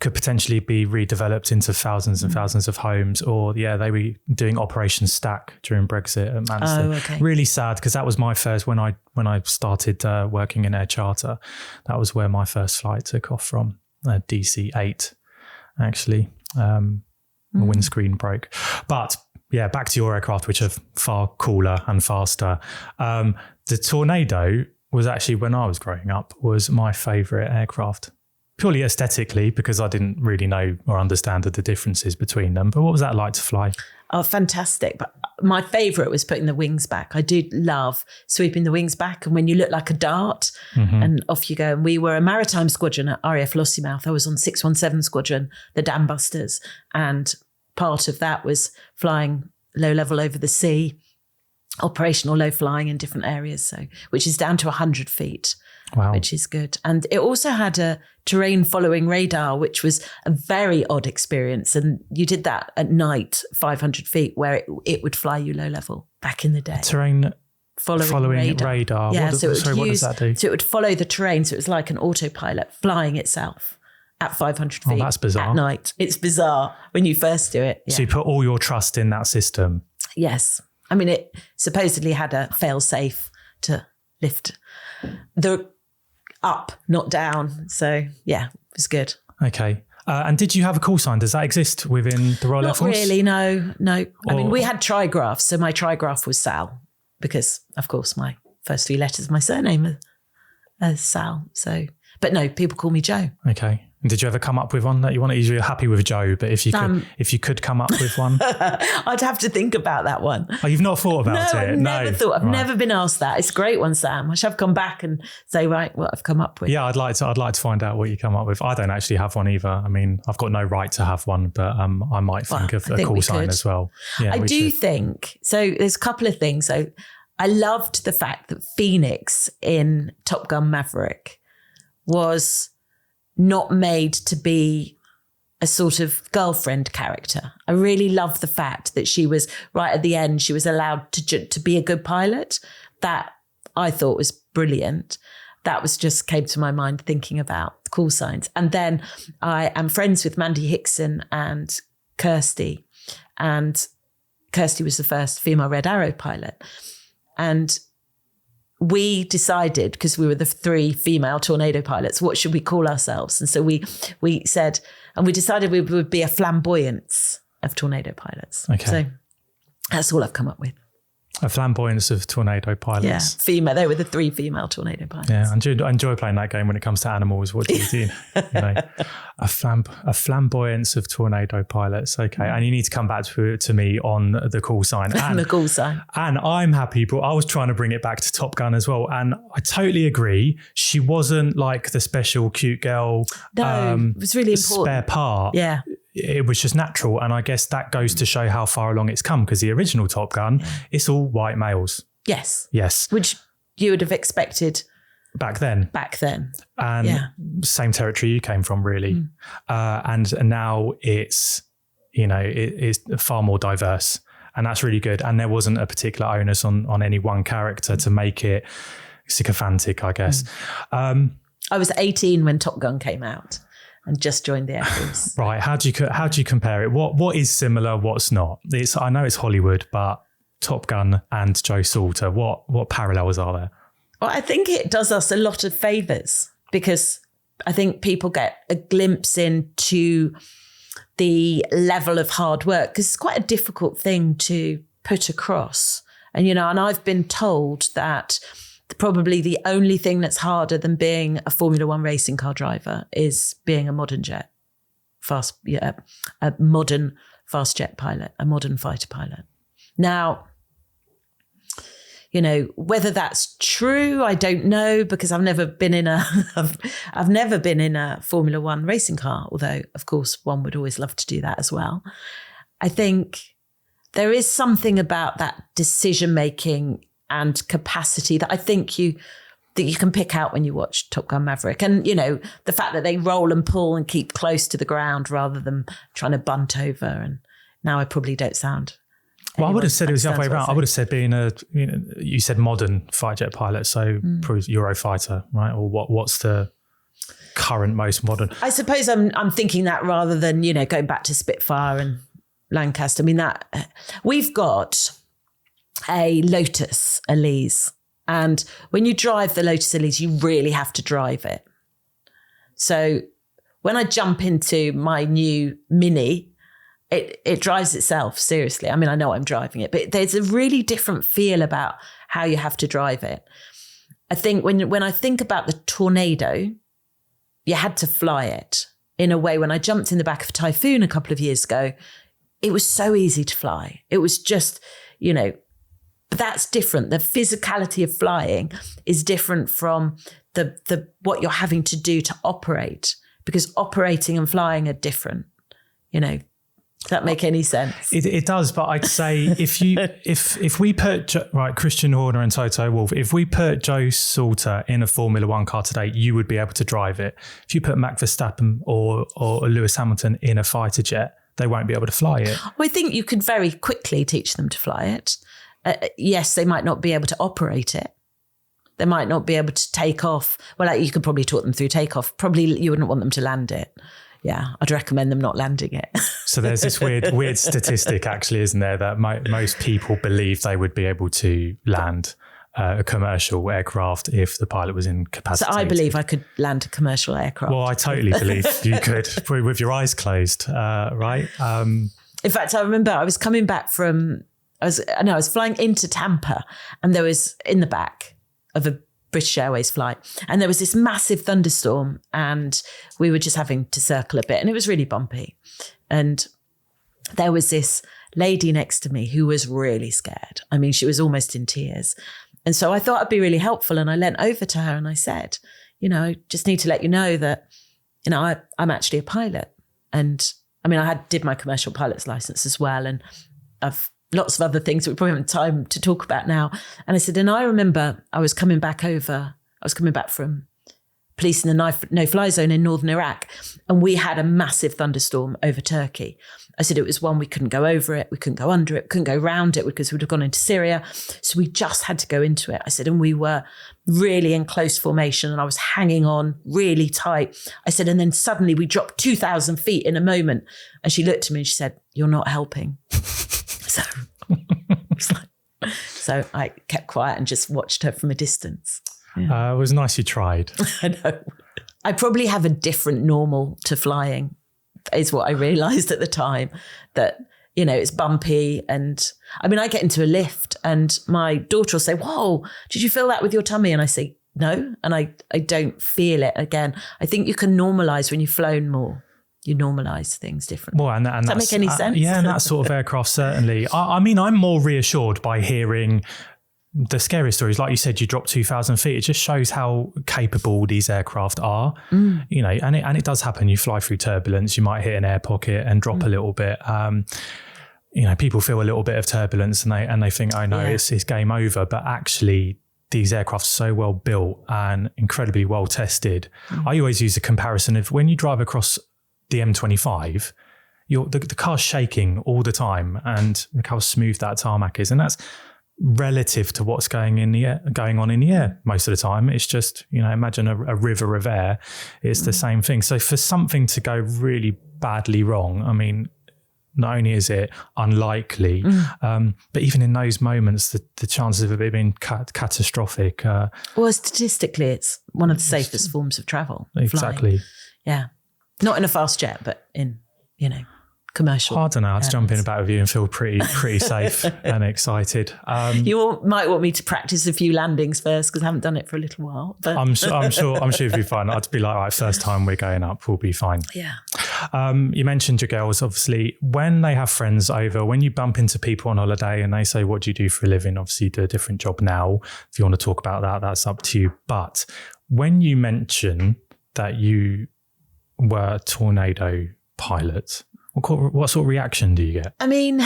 could potentially be redeveloped into thousands and thousands of homes. Or they were doing Operation Stack during Brexit at Manston.
Oh, okay.
Really sad, because that was my first, when I started working in air charter, that was where my first flight took off from, DC-8 actually. The windscreen broke. But yeah, back to your aircraft, which are far cooler and faster. The Tornado was actually, when I was growing up, was my favourite aircraft. Purely aesthetically, because I didn't really know or understand the differences between them. But what was that like to fly?
Oh, fantastic. But my favourite was putting the wings back. I do love sweeping the wings back. And when you look like a dart and off you go. And we were a maritime squadron at RAF Lossiemouth. I was on 617 Squadron, the Dam Busters. And part of that was flying low level over the sea, operational low flying in different areas, so which is down to 100 feet, which is good. And it also had a terrain following radar, which was a very odd experience. And you did that at night, 500 feet, where it would fly you low level back in the day.
Terrain following radar.
Yeah,
What does that do?
So it would follow the terrain. So it was like an autopilot flying itself at 500 feet.
Oh, that's bizarre.
At night. It's bizarre when you first do it. Yeah.
So you put all your trust in that system?
Yes. I mean, it supposedly had a fail-safe to lift the up, not down. So, yeah, it was good.
Okay. And did you have a call sign? Does that exist within the Royal Air Force?
Not really, no. I mean, we had trigraphs. So my trigraph was Sal, because, of course, my first few letters of my surname are Sal. So, but no, people call me Jo.
Okay. And did you ever come up with one that you wanted? You're happy with Jo, but if you could come up with one,
I'd have to think about that one.
Oh, you've not thought about it?
I've never been asked that. It's a great one, Sam. I should have come back and say, right, what I've come up with.
Yeah, I'd like to find out what you come up with. I don't actually have one either. I mean, I've got no right to have one, but I might think of a call sign as well. Yeah,
I do think so. There's a couple of things. So I loved the fact that Phoenix in Top Gun Maverick was not made to be a sort of girlfriend character. I really love the fact that she was, right at the end, she was allowed to be a good pilot. That I thought was brilliant. That was just came to my mind thinking about the call signs. And then I am friends with Mandy Hickson and Kirsty. And Kirsty was the first female Red Arrow pilot. And we decided, because we were the three female Tornado pilots, what should we call ourselves? And so we said, and we decided we would be a flamboyance of tornado pilots.
Okay.
So that's all I've come up with.
A flamboyance of tornado pilots.
Yeah, female. They were the 3 female tornado pilots.
Yeah, I enjoy playing that game when it comes to animals. What do you do? You know, a flamboyance of tornado pilots. Okay, and you need to come back to me on the call sign. And
the call sign.
And I'm happy, but I was trying to bring it back to Top Gun as well. And I totally agree. She wasn't like the special cute girl.
No, it was really important.
Spare part.
Yeah.
It was just natural. And I guess that goes to show how far along it's come, because the original Top Gun, it's all white males.
Yes.
Yes.
Which you would have expected
back then. And same territory you came from, really. And now it's, you know, it's far more diverse, and that's really good. And there wasn't a particular onus on any one character to make it sycophantic, I guess. I
was 18 when Top Gun came out and just joined the Air Force.
Right. How do you compare it? What is similar? What's not? I know it's Hollywood, but Top Gun and Joe Salter, what parallels are there?
Well, I think it does us a lot of favours, because I think people get a glimpse into the level of hard work, because it's quite a difficult thing to put across. And, you know, and I've been told that probably the only thing that's harder than being a Formula One racing car driver is being a modern a modern fast jet pilot, a modern fighter pilot. Now, you know, whether that's true, I don't know, because I've never been in a Formula One racing car, although of course one would always love to do that as well. I think there is something about that decision making and capacity that I think you can pick out when you watch Top Gun Maverick. And, you know, the fact that they roll and pull and keep close to the ground rather than trying to bunt over. And now I probably don't sound...
Well, I would have said it was the other way around. I would have said being you said modern fighter jet pilot, so Eurofighter, right? Or what's the current most modern?
I suppose I'm thinking that rather than, you know, going back to Spitfire and Lancaster. I mean, that we've got a Lotus Elise, and when you drive the Lotus Elise, you really have to drive it. So when I jump into my new Mini, it drives itself, seriously. I mean, I know I'm driving it, but there's a really different feel about how you have to drive it. I think when I think about the Tornado, you had to fly it. In a way, when I jumped in the back of a Typhoon a couple of years ago, it was so easy to fly. It was just, you know, but that's different. The physicality of flying is different from the what you're having to do to operate, because operating and flying are different. You know, does that make any sense?
It does, but I'd say if we put Christian Horner and Toto Wolff, if we put Joe Salter in a Formula One car today, you would be able to drive it. If you put Max Verstappen or Lewis Hamilton in a fighter jet, they won't be able to fly it.
Well, I think you could very quickly teach them to fly it. Yes, they might not be able to operate it. They might not be able to take off. Well, you could probably talk them through takeoff. Probably you wouldn't want them to land it. Yeah, I'd recommend them not landing it.
So there's this weird statistic, actually, isn't there, that most people believe they would be able to land a commercial aircraft if the pilot was incapacitated.
So I believe I could land a commercial aircraft.
Well, I totally believe you could, with your eyes closed, right?
In fact, I remember I was coming back from... I was flying into Tampa, and there was in the back of a British Airways flight, and there was this massive thunderstorm, and we were just having to circle a bit, and it was really bumpy. And there was this lady next to me who was really scared. I mean, she was almost in tears. And so I thought I'd be really helpful, and I leant over to her and I said, you know, I just need to let you know that, you know, I'm actually a pilot. And I mean, I did my commercial pilot's license as well, and I've lots of other things that we probably haven't time to talk about now. And I said, and I remember I was coming back from policing the no-fly zone in northern Iraq, and we had a massive thunderstorm over Turkey. I said it was one, we couldn't go over it, we couldn't go under it, we couldn't go around it because we'd have gone into Syria. So we just had to go into it. I said, and we were really in close formation, and I was hanging on really tight. I said, and then suddenly we dropped 2,000 feet in a moment. And she looked at me and she said, "You're not helping." So I kept quiet and just watched her from a distance.
Yeah. It was nice you tried.
I know. I probably have a different normal to flying, is what I realised at the time. That it's bumpy. And I mean, I get into a lift and my daughter will say, whoa, did you feel that with your tummy? And I say, no. And I don't feel it. Again, I think you can normalize when you've flown more. You normalise things differently.
Well, and
does that make any sense?
Yeah, and that sort of aircraft, certainly. I mean, I'm more reassured by hearing the scary stories. Like you said, you dropped 2,000 feet. It just shows how capable these aircraft are, and it does happen. You fly through turbulence, you might hit an air pocket and drop a little bit. People feel a little bit of turbulence and they think, oh no, it's game over. But actually, these aircraft are so well built and incredibly well tested. I always use a comparison of when you drive across the M25, the car's shaking all the time, and look how smooth that tarmac is, and that's relative to what's going on in the air most of the time. It's just, imagine a river of air. It's the same thing. So for something to go really badly wrong, I mean, not only is it unlikely, but even in those moments, the chances of it being catastrophic.
Well, statistically, it's one of the safest forms of travel.
Exactly.
Flying. Yeah. Not in a fast jet, but in, commercial.
I don't know. I'd jump in about with you and feel pretty safe and excited.
You might want me to practice a few landings first because I haven't done it for a little while. But
I'm sure it'll be fine. I'd be like, all right, first time we're going up, we'll be fine.
Yeah.
You mentioned your girls, obviously, when they have friends over, when you bump into people on holiday and they say, what do you do for a living? Obviously, you do a different job now. If you want to talk about that, that's up to you. But when you mention that you were a tornado pilot, what sort of reaction do you get?
I mean,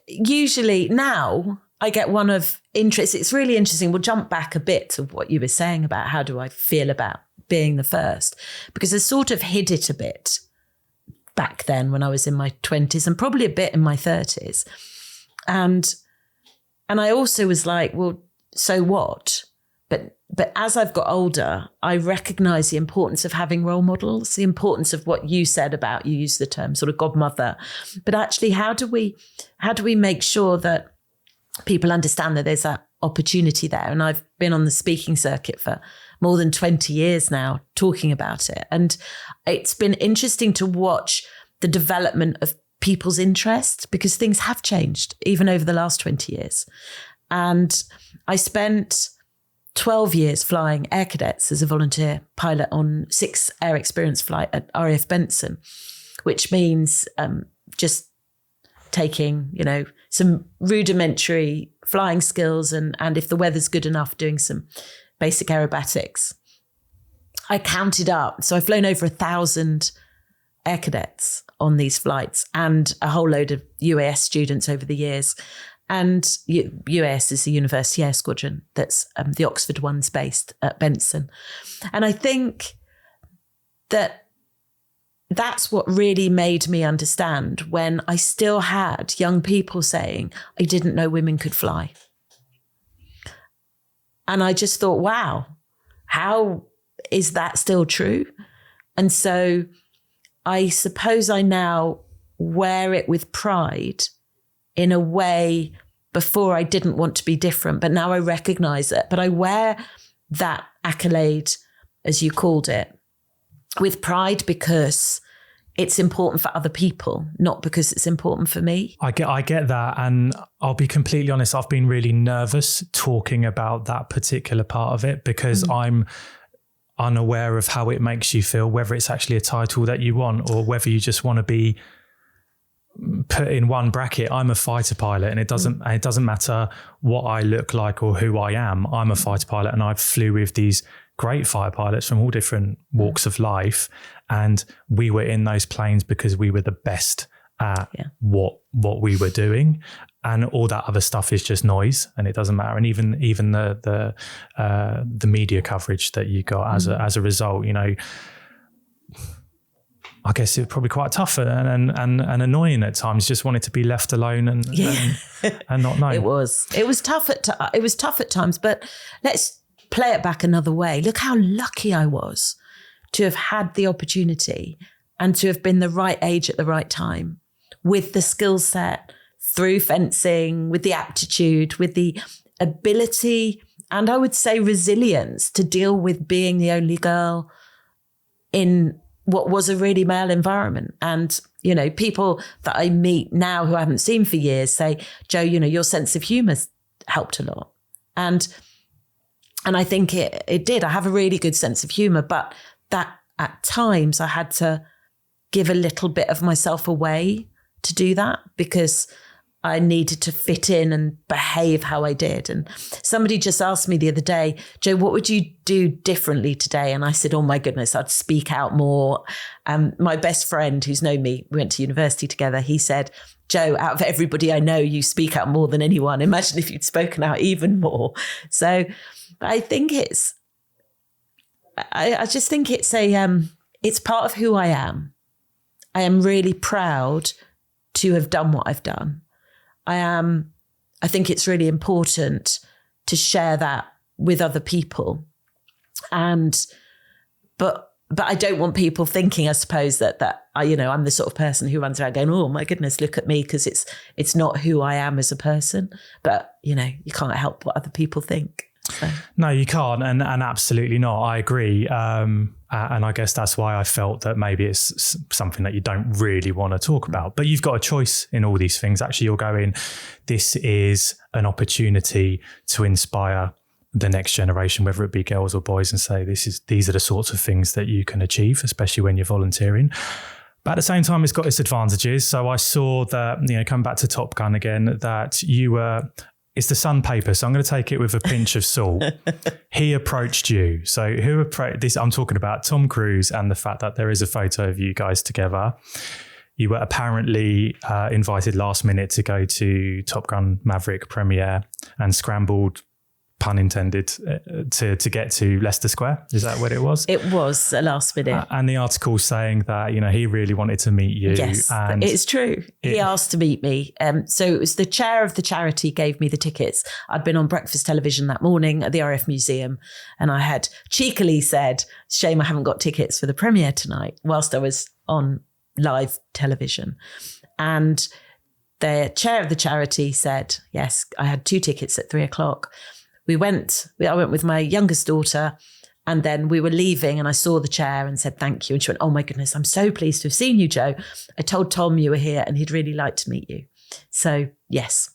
usually now I get one of interest. It's really interesting. We'll jump back a bit to what you were saying about how do I feel about being the first, because I sort of hid it a bit back then when I was in my 20s and probably a bit in my 30s. And I also was like, well, so what? But as I've got older, I recognise the importance of having role models, the importance of what you said about, you used the term sort of godmother. But actually, how do we make sure that people understand that there's that opportunity there? And I've been on the speaking circuit for more than 20 years now talking about it. And it's been interesting to watch the development of people's interest because things have changed even over the last 20 years. And I spent 12 years flying air cadets as a volunteer pilot on 6 air experience flight at RAF Benson, which means just taking, some rudimentary flying skills and if the weather's good enough, doing some basic aerobatics. I counted up. So I've flown over 1,000 air cadets on these flights and a whole load of UAS students over the years. And UAS is the University Air Squadron. That's the Oxford one's based at Benson. And I think that's what really made me understand when I still had young people saying, I didn't know women could fly. And I just thought, wow, how is that still true? And so I suppose I now wear it with pride in a way. Before I didn't want to be different, but now I recognize it. But I wear that accolade, as you called it, with pride because it's important for other people, not because it's important for me.
I get that. And I'll be completely honest, I've been really nervous talking about that particular part of it because I'm unaware of how it makes you feel, whether it's actually a title that you want or whether you just want to be put in one bracket. I'm a fighter pilot, and it doesn't matter what I look like or who I am. I'm a fighter pilot, and I flew with these great fighter pilots from all different walks of life, and we were in those planes because we were the best at what we were doing, and all that other stuff is just noise, and it doesn't matter. And even the media coverage that you got as a result, I guess it's probably quite tough and annoying at times. Just wanted to be left alone and not know.
It was tough at times, but let's play it back another way. Look how lucky I was to have had the opportunity and to have been the right age at the right time with the skill set through fencing, with the aptitude, with the ability, and I would say resilience to deal with being the only girl in what was a really male environment. And, you know, people that I meet now who I haven't seen for years say, Jo, you know, your sense of humour's helped a lot. And I think it did. I have a really good sense of humour, but that at times I had to give a little bit of myself away to do that, because I needed to fit in and behave how I did. And somebody just asked me the other day, Jo, what would you do differently today? And I said, oh my goodness, I'd speak out more. My best friend who's known me, we went to university together, he said, Jo, out of everybody I know, you speak out more than anyone. Imagine if you'd spoken out even more. So I think I just think it's it's part of who I am. I am really proud to have done what I've done. I think it's really important to share that with other people. But I don't want people thinking, I suppose, that I, you know, I'm the sort of person who runs around going, oh my goodness, look at me, because it's not who I am as a person. But, you know, you can't help what other people think. So.
No, you can't. And absolutely not. I agree. And I guess that's why I felt that maybe it's something that you don't really want to talk about. But you've got a choice in all these things. Actually, you're going, this is an opportunity to inspire the next generation, whether it be girls or boys, and say these are the sorts of things that you can achieve, especially when you're volunteering. But at the same time, it's got its advantages. So I saw that, you know, come back to Top Gun again, that you were... It's the Sun paper, so I'm going to take it with a pinch of salt. He approached you. So who approached this? I'm talking about Tom Cruise and the fact that there is a photo of you guys together. You were apparently invited last minute to go to Top Gun Maverick premiere and scrambled, pun intended, to get to Leicester Square. Is that what it was?
It was a last minute.
And the article saying that, you know, he really wanted to meet you.
Yes,
and
it's true. He asked to meet me. So it was the chair of the charity gave me the tickets. I'd been on breakfast television that morning at the RF Museum, and I had cheekily said, shame I haven't got tickets for the premiere tonight, whilst I was on live television. And the chair of the charity said, yes, I had 2 tickets at 3:00. I went with my youngest daughter, and then we were leaving and I saw the chair and said, thank you. And she went, oh my goodness, I'm so pleased to have seen you, Jo. I told Tom you were here and he'd really like to meet you. So yes,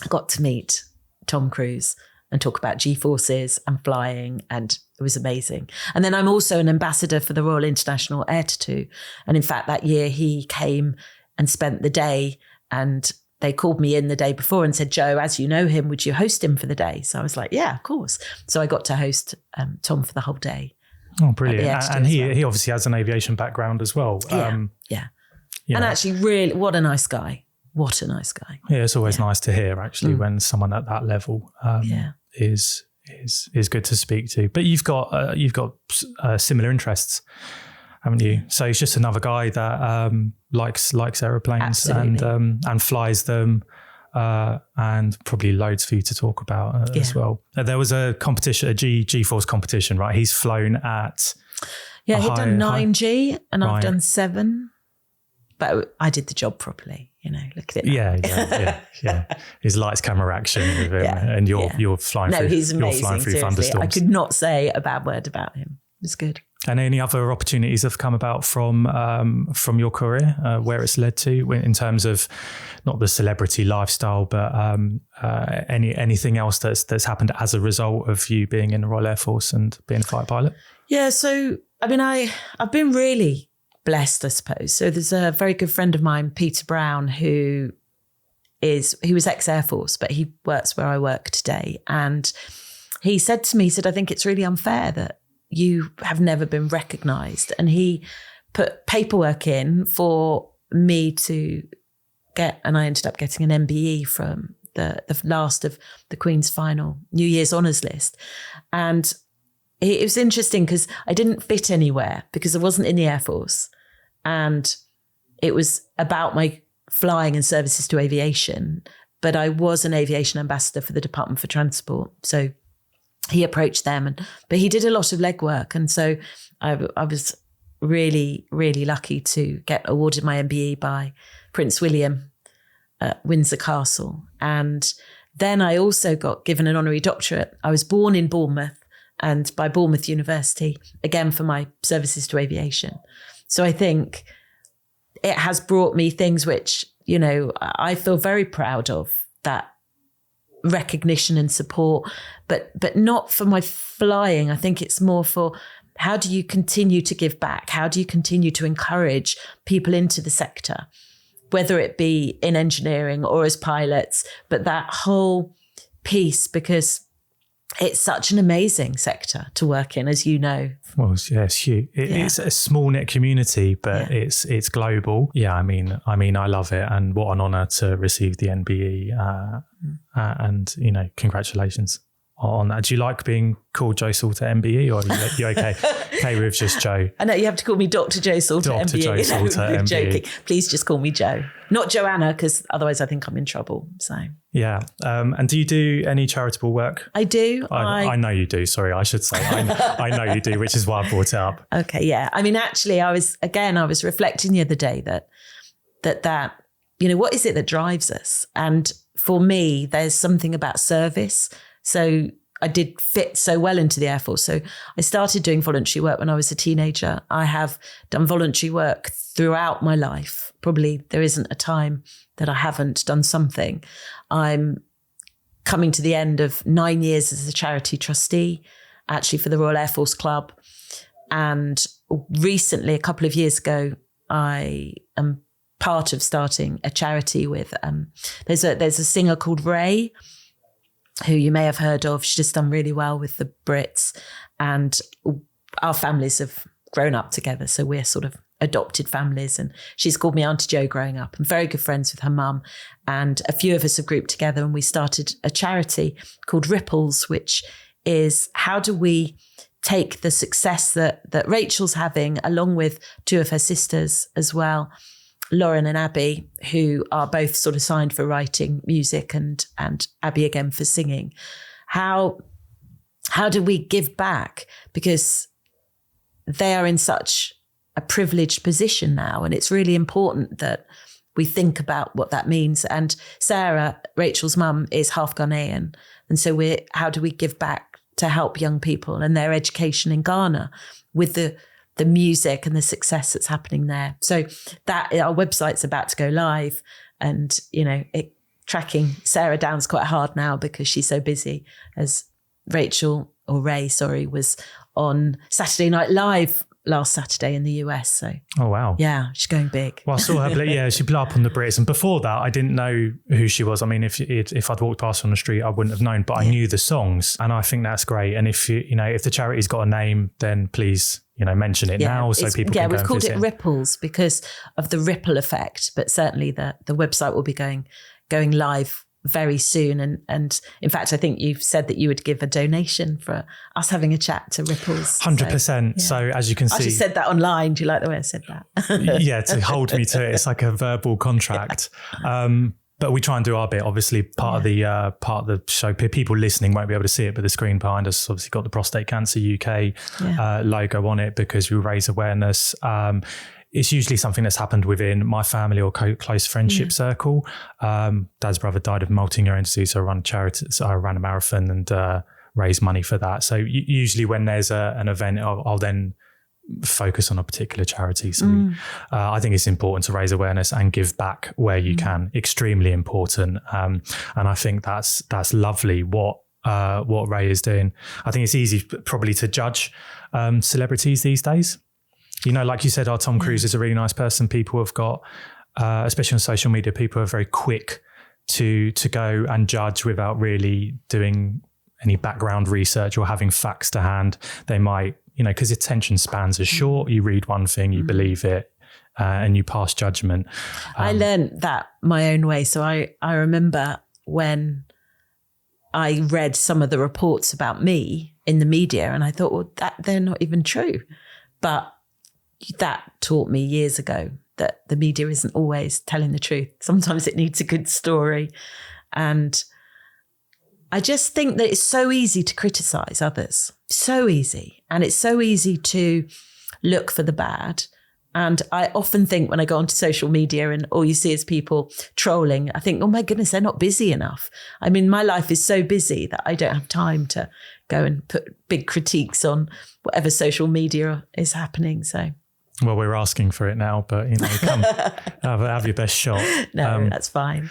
I got to meet Tom Cruise and talk about G-forces and flying, and it was amazing. And then I'm also an ambassador for the Royal International Air Tattoo. And in fact, that year he came and spent the day, and they called me in the day before and said, Jo, as you know him, would you host him for the day? So I was like, yeah, of course. So I got to host Tom for the whole day.
Oh, brilliant. And he obviously has an aviation background as well.
Yeah. And actually, really, what a nice guy. What a nice guy.
Yeah, it's always nice to hear, actually, when someone at that level is good to speak to. But you've got similar interests, haven't you? So he's just another guy that likes aeroplanes and flies them, and probably loads for you to talk about as well. There was a competition, a G-force competition, right? He's flown at
he'd done 9G and I've done 7, but I did the job properly. You know, look at it.
Yeah. His lights, camera, action with him, and you're flying.
No, he's amazing.
You're flying through thunderstorms.
I could not say a bad word about him. It was good.
And any other opportunities have come about from your career, where it's led to in terms of not the celebrity lifestyle, but anything else that's happened as a result of you being in the Royal Air Force and being a fighter pilot?
Yeah, so I mean, I've been really blessed, I suppose. So there's a very good friend of mine, Peter Brown, he was ex-Air Force, but he works where I work today. And he said to me, I think it's really unfair that you have never been recognised. And he put paperwork in for me to get, and I ended up getting an MBE from the last of the Queen's final New Year's honours list. And it was interesting because I didn't fit anywhere because I wasn't in the Air Force. And it was about my flying and services to aviation. But I was an aviation ambassador for the Department for Transport. So he approached them, but he did a lot of legwork. And so I was really, really lucky to get awarded my MBE by Prince William at Windsor Castle. And then I also got given an honorary doctorate. I was born in Bournemouth and by Bournemouth University, again for my services to aviation. So I think it has brought me things which, you know, I feel very proud of, that recognition and support, but not for my flying. I think it's more for, how do you continue to give back? How do you continue to encourage people into the sector, whether it be in engineering or as pilots, but that whole piece, because it's such an amazing sector to work in, as you know.
Well, yeah, it's huge. It's a small knit community, but it's global. Yeah, I mean, I love it, and what an honour to receive the NBE. And you know, congratulations on that. Do you like being called Joe Salter MBE, or are you okay? Okay with just Joe? I know
you have to call me Dr. Joe Salter
Dr.
MBE.
Joe Salter MBE.
Joking. Please just call me Joe, not Joanna, because otherwise I think I'm in trouble. So
yeah. And do you do any charitable work?
I do.
I know you do. Sorry, I should say I know you do, which is why I brought it up.
Okay, yeah. I mean, actually, I was reflecting the other day that you know, what is it that drives us? And for me, there's something about service. So I did fit so well into the Air Force. So I started doing voluntary work when I was a teenager. I have done voluntary work throughout my life. Probably there isn't a time that I haven't done something. I'm coming to the end of 9 years as a charity trustee, actually for the Royal Air Force Club. And recently, a couple of years ago, I am part of starting a charity with, there's a singer called Ray, who you may have heard of. She's just done really well with the Brits, and our families have grown up together. So we're sort of adopted families, and she's called me Auntie Jo growing up. I'm very good friends with her mum, and a few of us have grouped together and we started a charity called Ripples, which is how do we take the success that Rachel's having, along with two of her sisters as well, Lauren and Abby, who are both sort of signed for writing music, and Abby again for singing. How do we give back? Because they are in such a privileged position now, and it's really important that we think about what that means. And Sarah, Rachel's mum, is half Ghanaian. And so how do we give back to help young people and their education in Ghana with the music and the success that's happening there? So that our website's about to go live, and you know, tracking Sarah down's quite hard now because she's so busy, as Ray was on Saturday Night Live last Saturday in the US. So
oh wow,
yeah, she's going big.
Well, I saw her she blew up on the Brits, and before that I didn't know who she was. I mean, if I'd walked past her on the street I wouldn't have known, but I knew the songs, and I think that's great. And if if the charity's got a name, then please mention it now so people can go and visit. Yeah, we've called
it Ripples because of the ripple effect, but certainly the website will be going live very soon. And in fact, I think you've said that you would give a donation for us having a chat to Ripples.
100%. So as you can see,
I just said that online. Do you like the way I said that?
Yeah, to hold me to it. It's like a verbal contract. But we try and do our bit. Obviously, part of the show, people listening won't be able to see it, but the screen behind us obviously got the Prostate Cancer UK logo on it because we raise awareness. It's usually something that's happened within my family or close friendship circle. Dad's brother died of multi-neuron disease, so I run charity. So I ran a marathon and raised money for that. So usually when there's an event, I'll then focus on a particular charity. So I think it's important to raise awareness and give back where you can. Extremely important. And I think that's lovely what Ray is doing. I think it's easy probably to judge celebrities these days. Like you said, Tom Cruise is a really nice person. People have got, especially on social media, people are very quick to go and judge without really doing any background research or having facts to hand. They might, because attention spans are short. You read one thing, you believe it, and you pass judgment.
I learned that my own way. So I remember when I read some of the reports about me in the media, and I thought, well, they're not even true. But that taught me years ago that the media isn't always telling the truth. Sometimes it needs a good story. And I just think that it's so easy to criticize others. So easy. And it's so easy to look for the bad. And I often think when I go onto social media and all you see is people trolling, I think, oh my goodness, they're not busy enough. I mean, my life is so busy that I don't have time to go and put big critiques on whatever social media is happening. So,
well, we're asking for it now, but come have your best shot.
No, that's fine.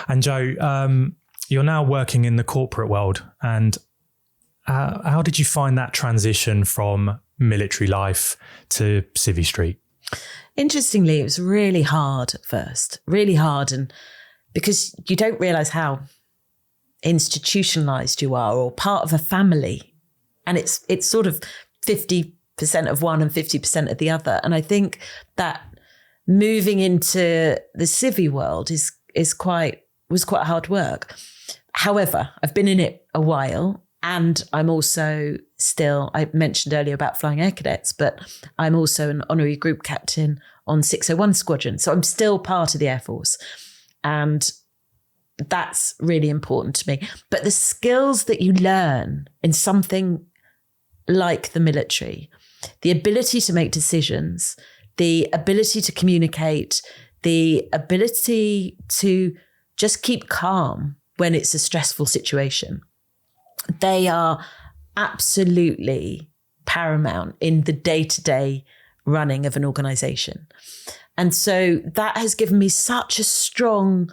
And Jo, you're now working in the corporate world, and how did you find that transition from military life to Civvy Street?
Interestingly, it was really hard at first, really hard. And because you don't realise how institutionalised you are, or part of a family. And it's sort of 50% of one and 50% of the other. And I think that moving into the civvy world was quite hard work. However, I've been in it a while, and I'm also still, I mentioned earlier about flying air cadets, but I'm also an honorary group captain on 601 Squadron. So I'm still part of the Air Force. And that's really important to me. But the skills that you learn in something like the military, the ability to make decisions, the ability to communicate, the ability to just keep calm when it's a stressful situation, they are absolutely paramount in the day-to-day running of an organization. And so that has given me such a strong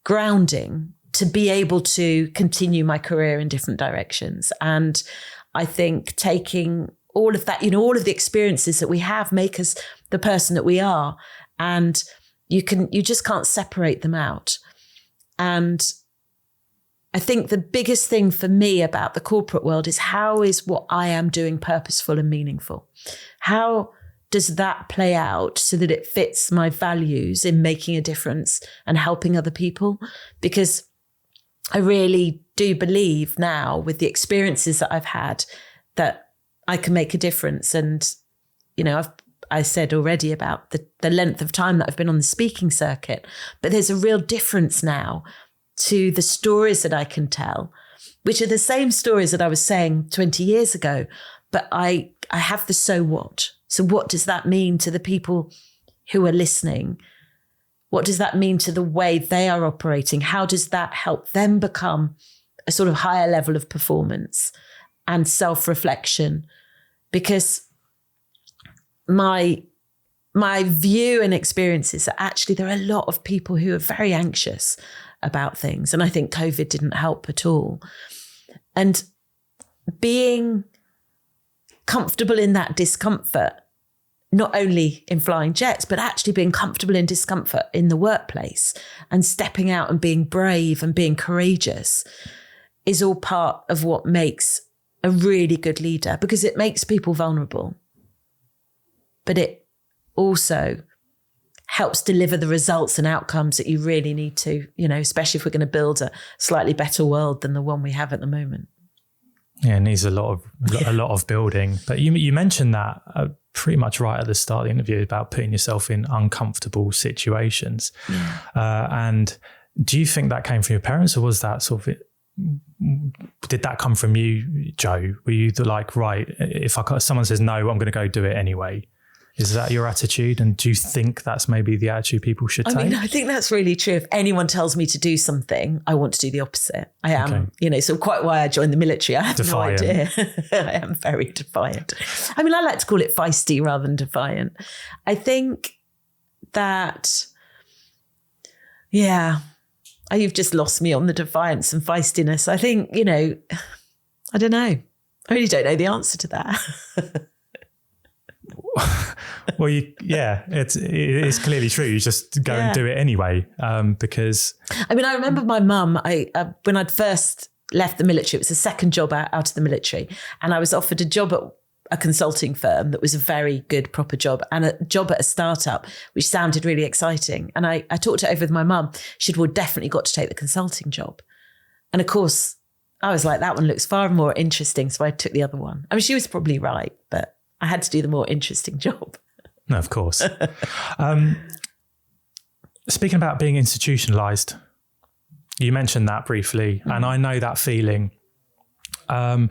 grounding to be able to continue my career in different directions. And I think taking all of that, all of the experiences that we have make us the person that we are. And you just can't separate them out. And I think the biggest thing for me about the corporate world is, how is what I am doing purposeful and meaningful? How does that play out so that it fits my values in making a difference and helping other people? Because I really do believe now, with the experiences that I've had, that I can make a difference. And, I said already about the length of time that I've been on the speaking circuit, but there's a real difference now to the stories that I can tell, which are the same stories that I was saying 20 years ago, but I have the so what. So what does that mean to the people who are listening? What does that mean to the way they are operating? How does that help them become a sort of higher level of performance and self-reflection? Because my view and experience is that actually there are a lot of people who are very anxious about things. And I think COVID didn't help at all. And being comfortable in that discomfort, not only in flying jets, but actually being comfortable in discomfort in the workplace and stepping out and being brave and being courageous, is all part of what makes a really good leader, because it makes people vulnerable. But it also helps deliver the results and outcomes that you really need to, especially if we're going to build a slightly better world than the one we have at the moment.
Yeah, it needs a lot of building. But you mentioned that pretty much right at the start of the interview about putting yourself in uncomfortable situations.
Yeah.
And do you think that came from your parents, or was that did that come from you, Jo? Were you like, right, if someone says no, I'm going to go do it anyway? Is that your attitude? And do you think that's maybe the attitude people should take?
I think that's really true. If anyone tells me to do something, I want to do the opposite. I am, so quite why I joined the military. I have defiant. No idea. I am very defiant. I like to call it feisty rather than defiant. I think that, you've just lost me on the defiance and feistiness. I think, I don't know. I really don't know the answer to that.
Well, it is clearly true. You just go and do it anyway, because...
I remember my mum, when I'd first left the military, it was the second job out of the military, and I was offered a job at a consulting firm that was a very good, proper job, and a job at a startup, which sounded really exciting. And I talked it over with my mum. She'd definitely got to take the consulting job. And of course, I was like, that one looks far more interesting, so I took the other one. She was probably right, but I had to do the more interesting job.
No, of course. Speaking about being institutionalized, you mentioned that briefly, and I know that feeling. In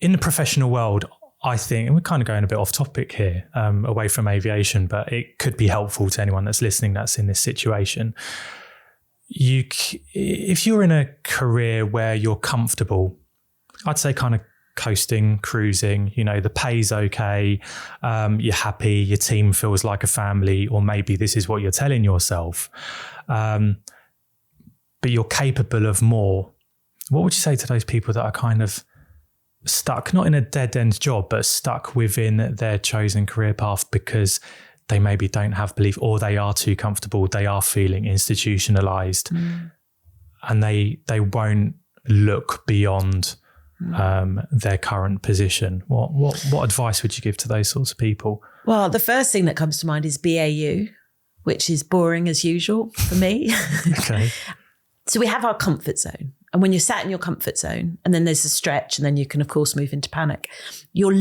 the professional world, I think, and we're kind of going a bit off topic here, away from aviation, but it could be helpful to anyone that's listening that's in this situation. If you're in a career where you're comfortable, I'd say kind of coasting, cruising, the pay's okay, you're happy, your team feels like a family, or maybe this is what you're telling yourself. But you're capable of more. What would you say to those people that are kind of stuck, not in a dead-end job, but stuck within their chosen career path because they maybe don't have belief, or they are too comfortable, they are feeling institutionalized, and they won't look beyond their current position? What advice would you give to those sorts of people?
Well, the first thing that comes to mind is BAU, which is boring as usual for me.
Okay.
So we have our comfort zone. And when you're sat in your comfort zone, and then there's a stretch, and then you can, of course, move into panic. Your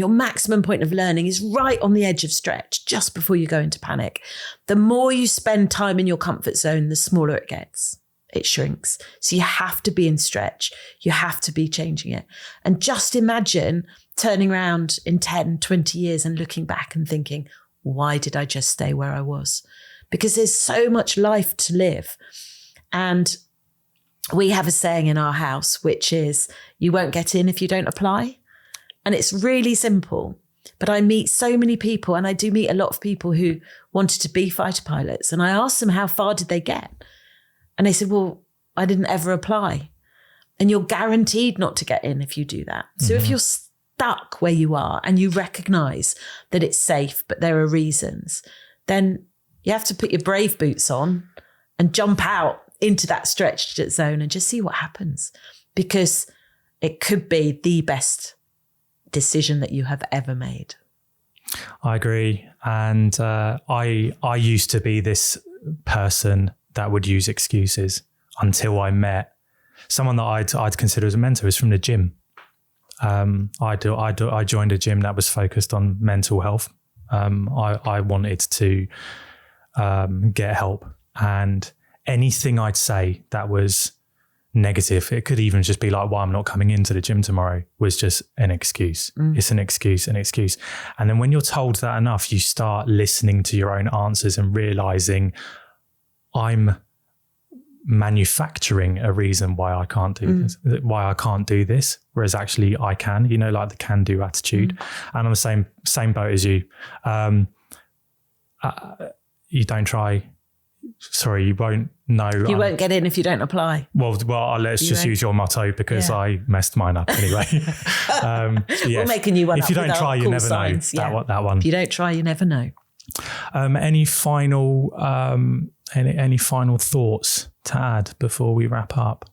maximum point of learning is right on the edge of stretch, just before you go into panic. The more you spend time in your comfort zone, the smaller it gets. It shrinks. So you have to be in stretch. You have to be changing it. And just imagine turning around in 10, 20 years and looking back and thinking, why did I just stay where I was? Because there's so much life to live. And we have a saying in our house, which is, you won't get in if you don't apply. And it's really simple. But I meet so many people, and I do meet a lot of people who wanted to be fighter pilots. And I asked them, how far did they get? And they said, well, I didn't ever apply. And you're guaranteed not to get in if you do that. So if you're stuck where you are and you recognize that it's safe, but there are reasons, then you have to put your brave boots on and jump out into that stretched zone and just see what happens, because it could be the best decision that you have ever made.
I agree. And I used to be this person that would use excuses until I met someone that I'd consider as a mentor. Is from the gym. I joined a gym that was focused on mental health. I wanted to get help, and anything I'd say that was negative, it could even just be like, why I'm not coming into the gym tomorrow, was just an excuse. It's an excuse. And then when you're told that enough, you start listening to your own answers and realizing, I'm manufacturing a reason why I can't do this, why I can't do this, whereas actually I can, like the can-do attitude. And I'm the same boat as you. You don't try. Sorry, you won't know.
You won't get in if you don't apply.
Well, let's just use your motto, because I messed mine up anyway.
We'll make a new one.
If you don't try, you never know. That one.
If you don't try, you never know.
Any final thoughts to add before we wrap up?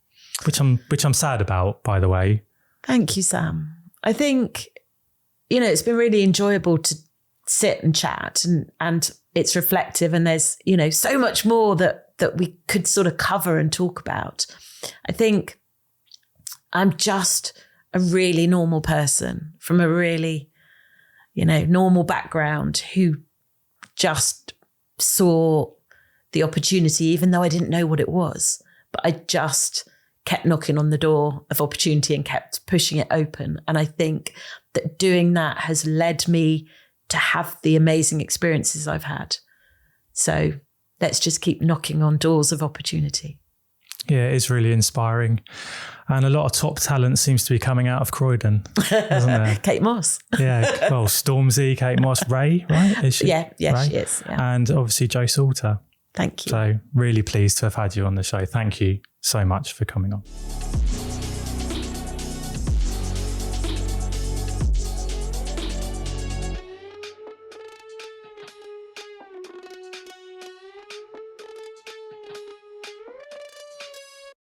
Which I'm sad about, by the way.
Thank you, Sam. I think it's been really enjoyable to sit and chat, and it's reflective, and there's so much more that we could sort of cover and talk about. I think I'm just a really normal person from a really normal background who just saw the opportunity, even though I didn't know what it was, but I just kept knocking on the door of opportunity and kept pushing it open. And I think that doing that has led me to have the amazing experiences I've had. So let's just keep knocking on doors of opportunity.
Yeah, it's really inspiring. And a lot of top talent seems to be coming out of Croydon, doesn't there?
Kate Moss.
Yeah, well, Stormzy, Kate Moss, Ray, right? Is she?
Yeah,
Ray?
She is. Yeah.
And obviously Jo Salter.
Thank you.
So really pleased to have had you on the show. Thank you so much for coming on.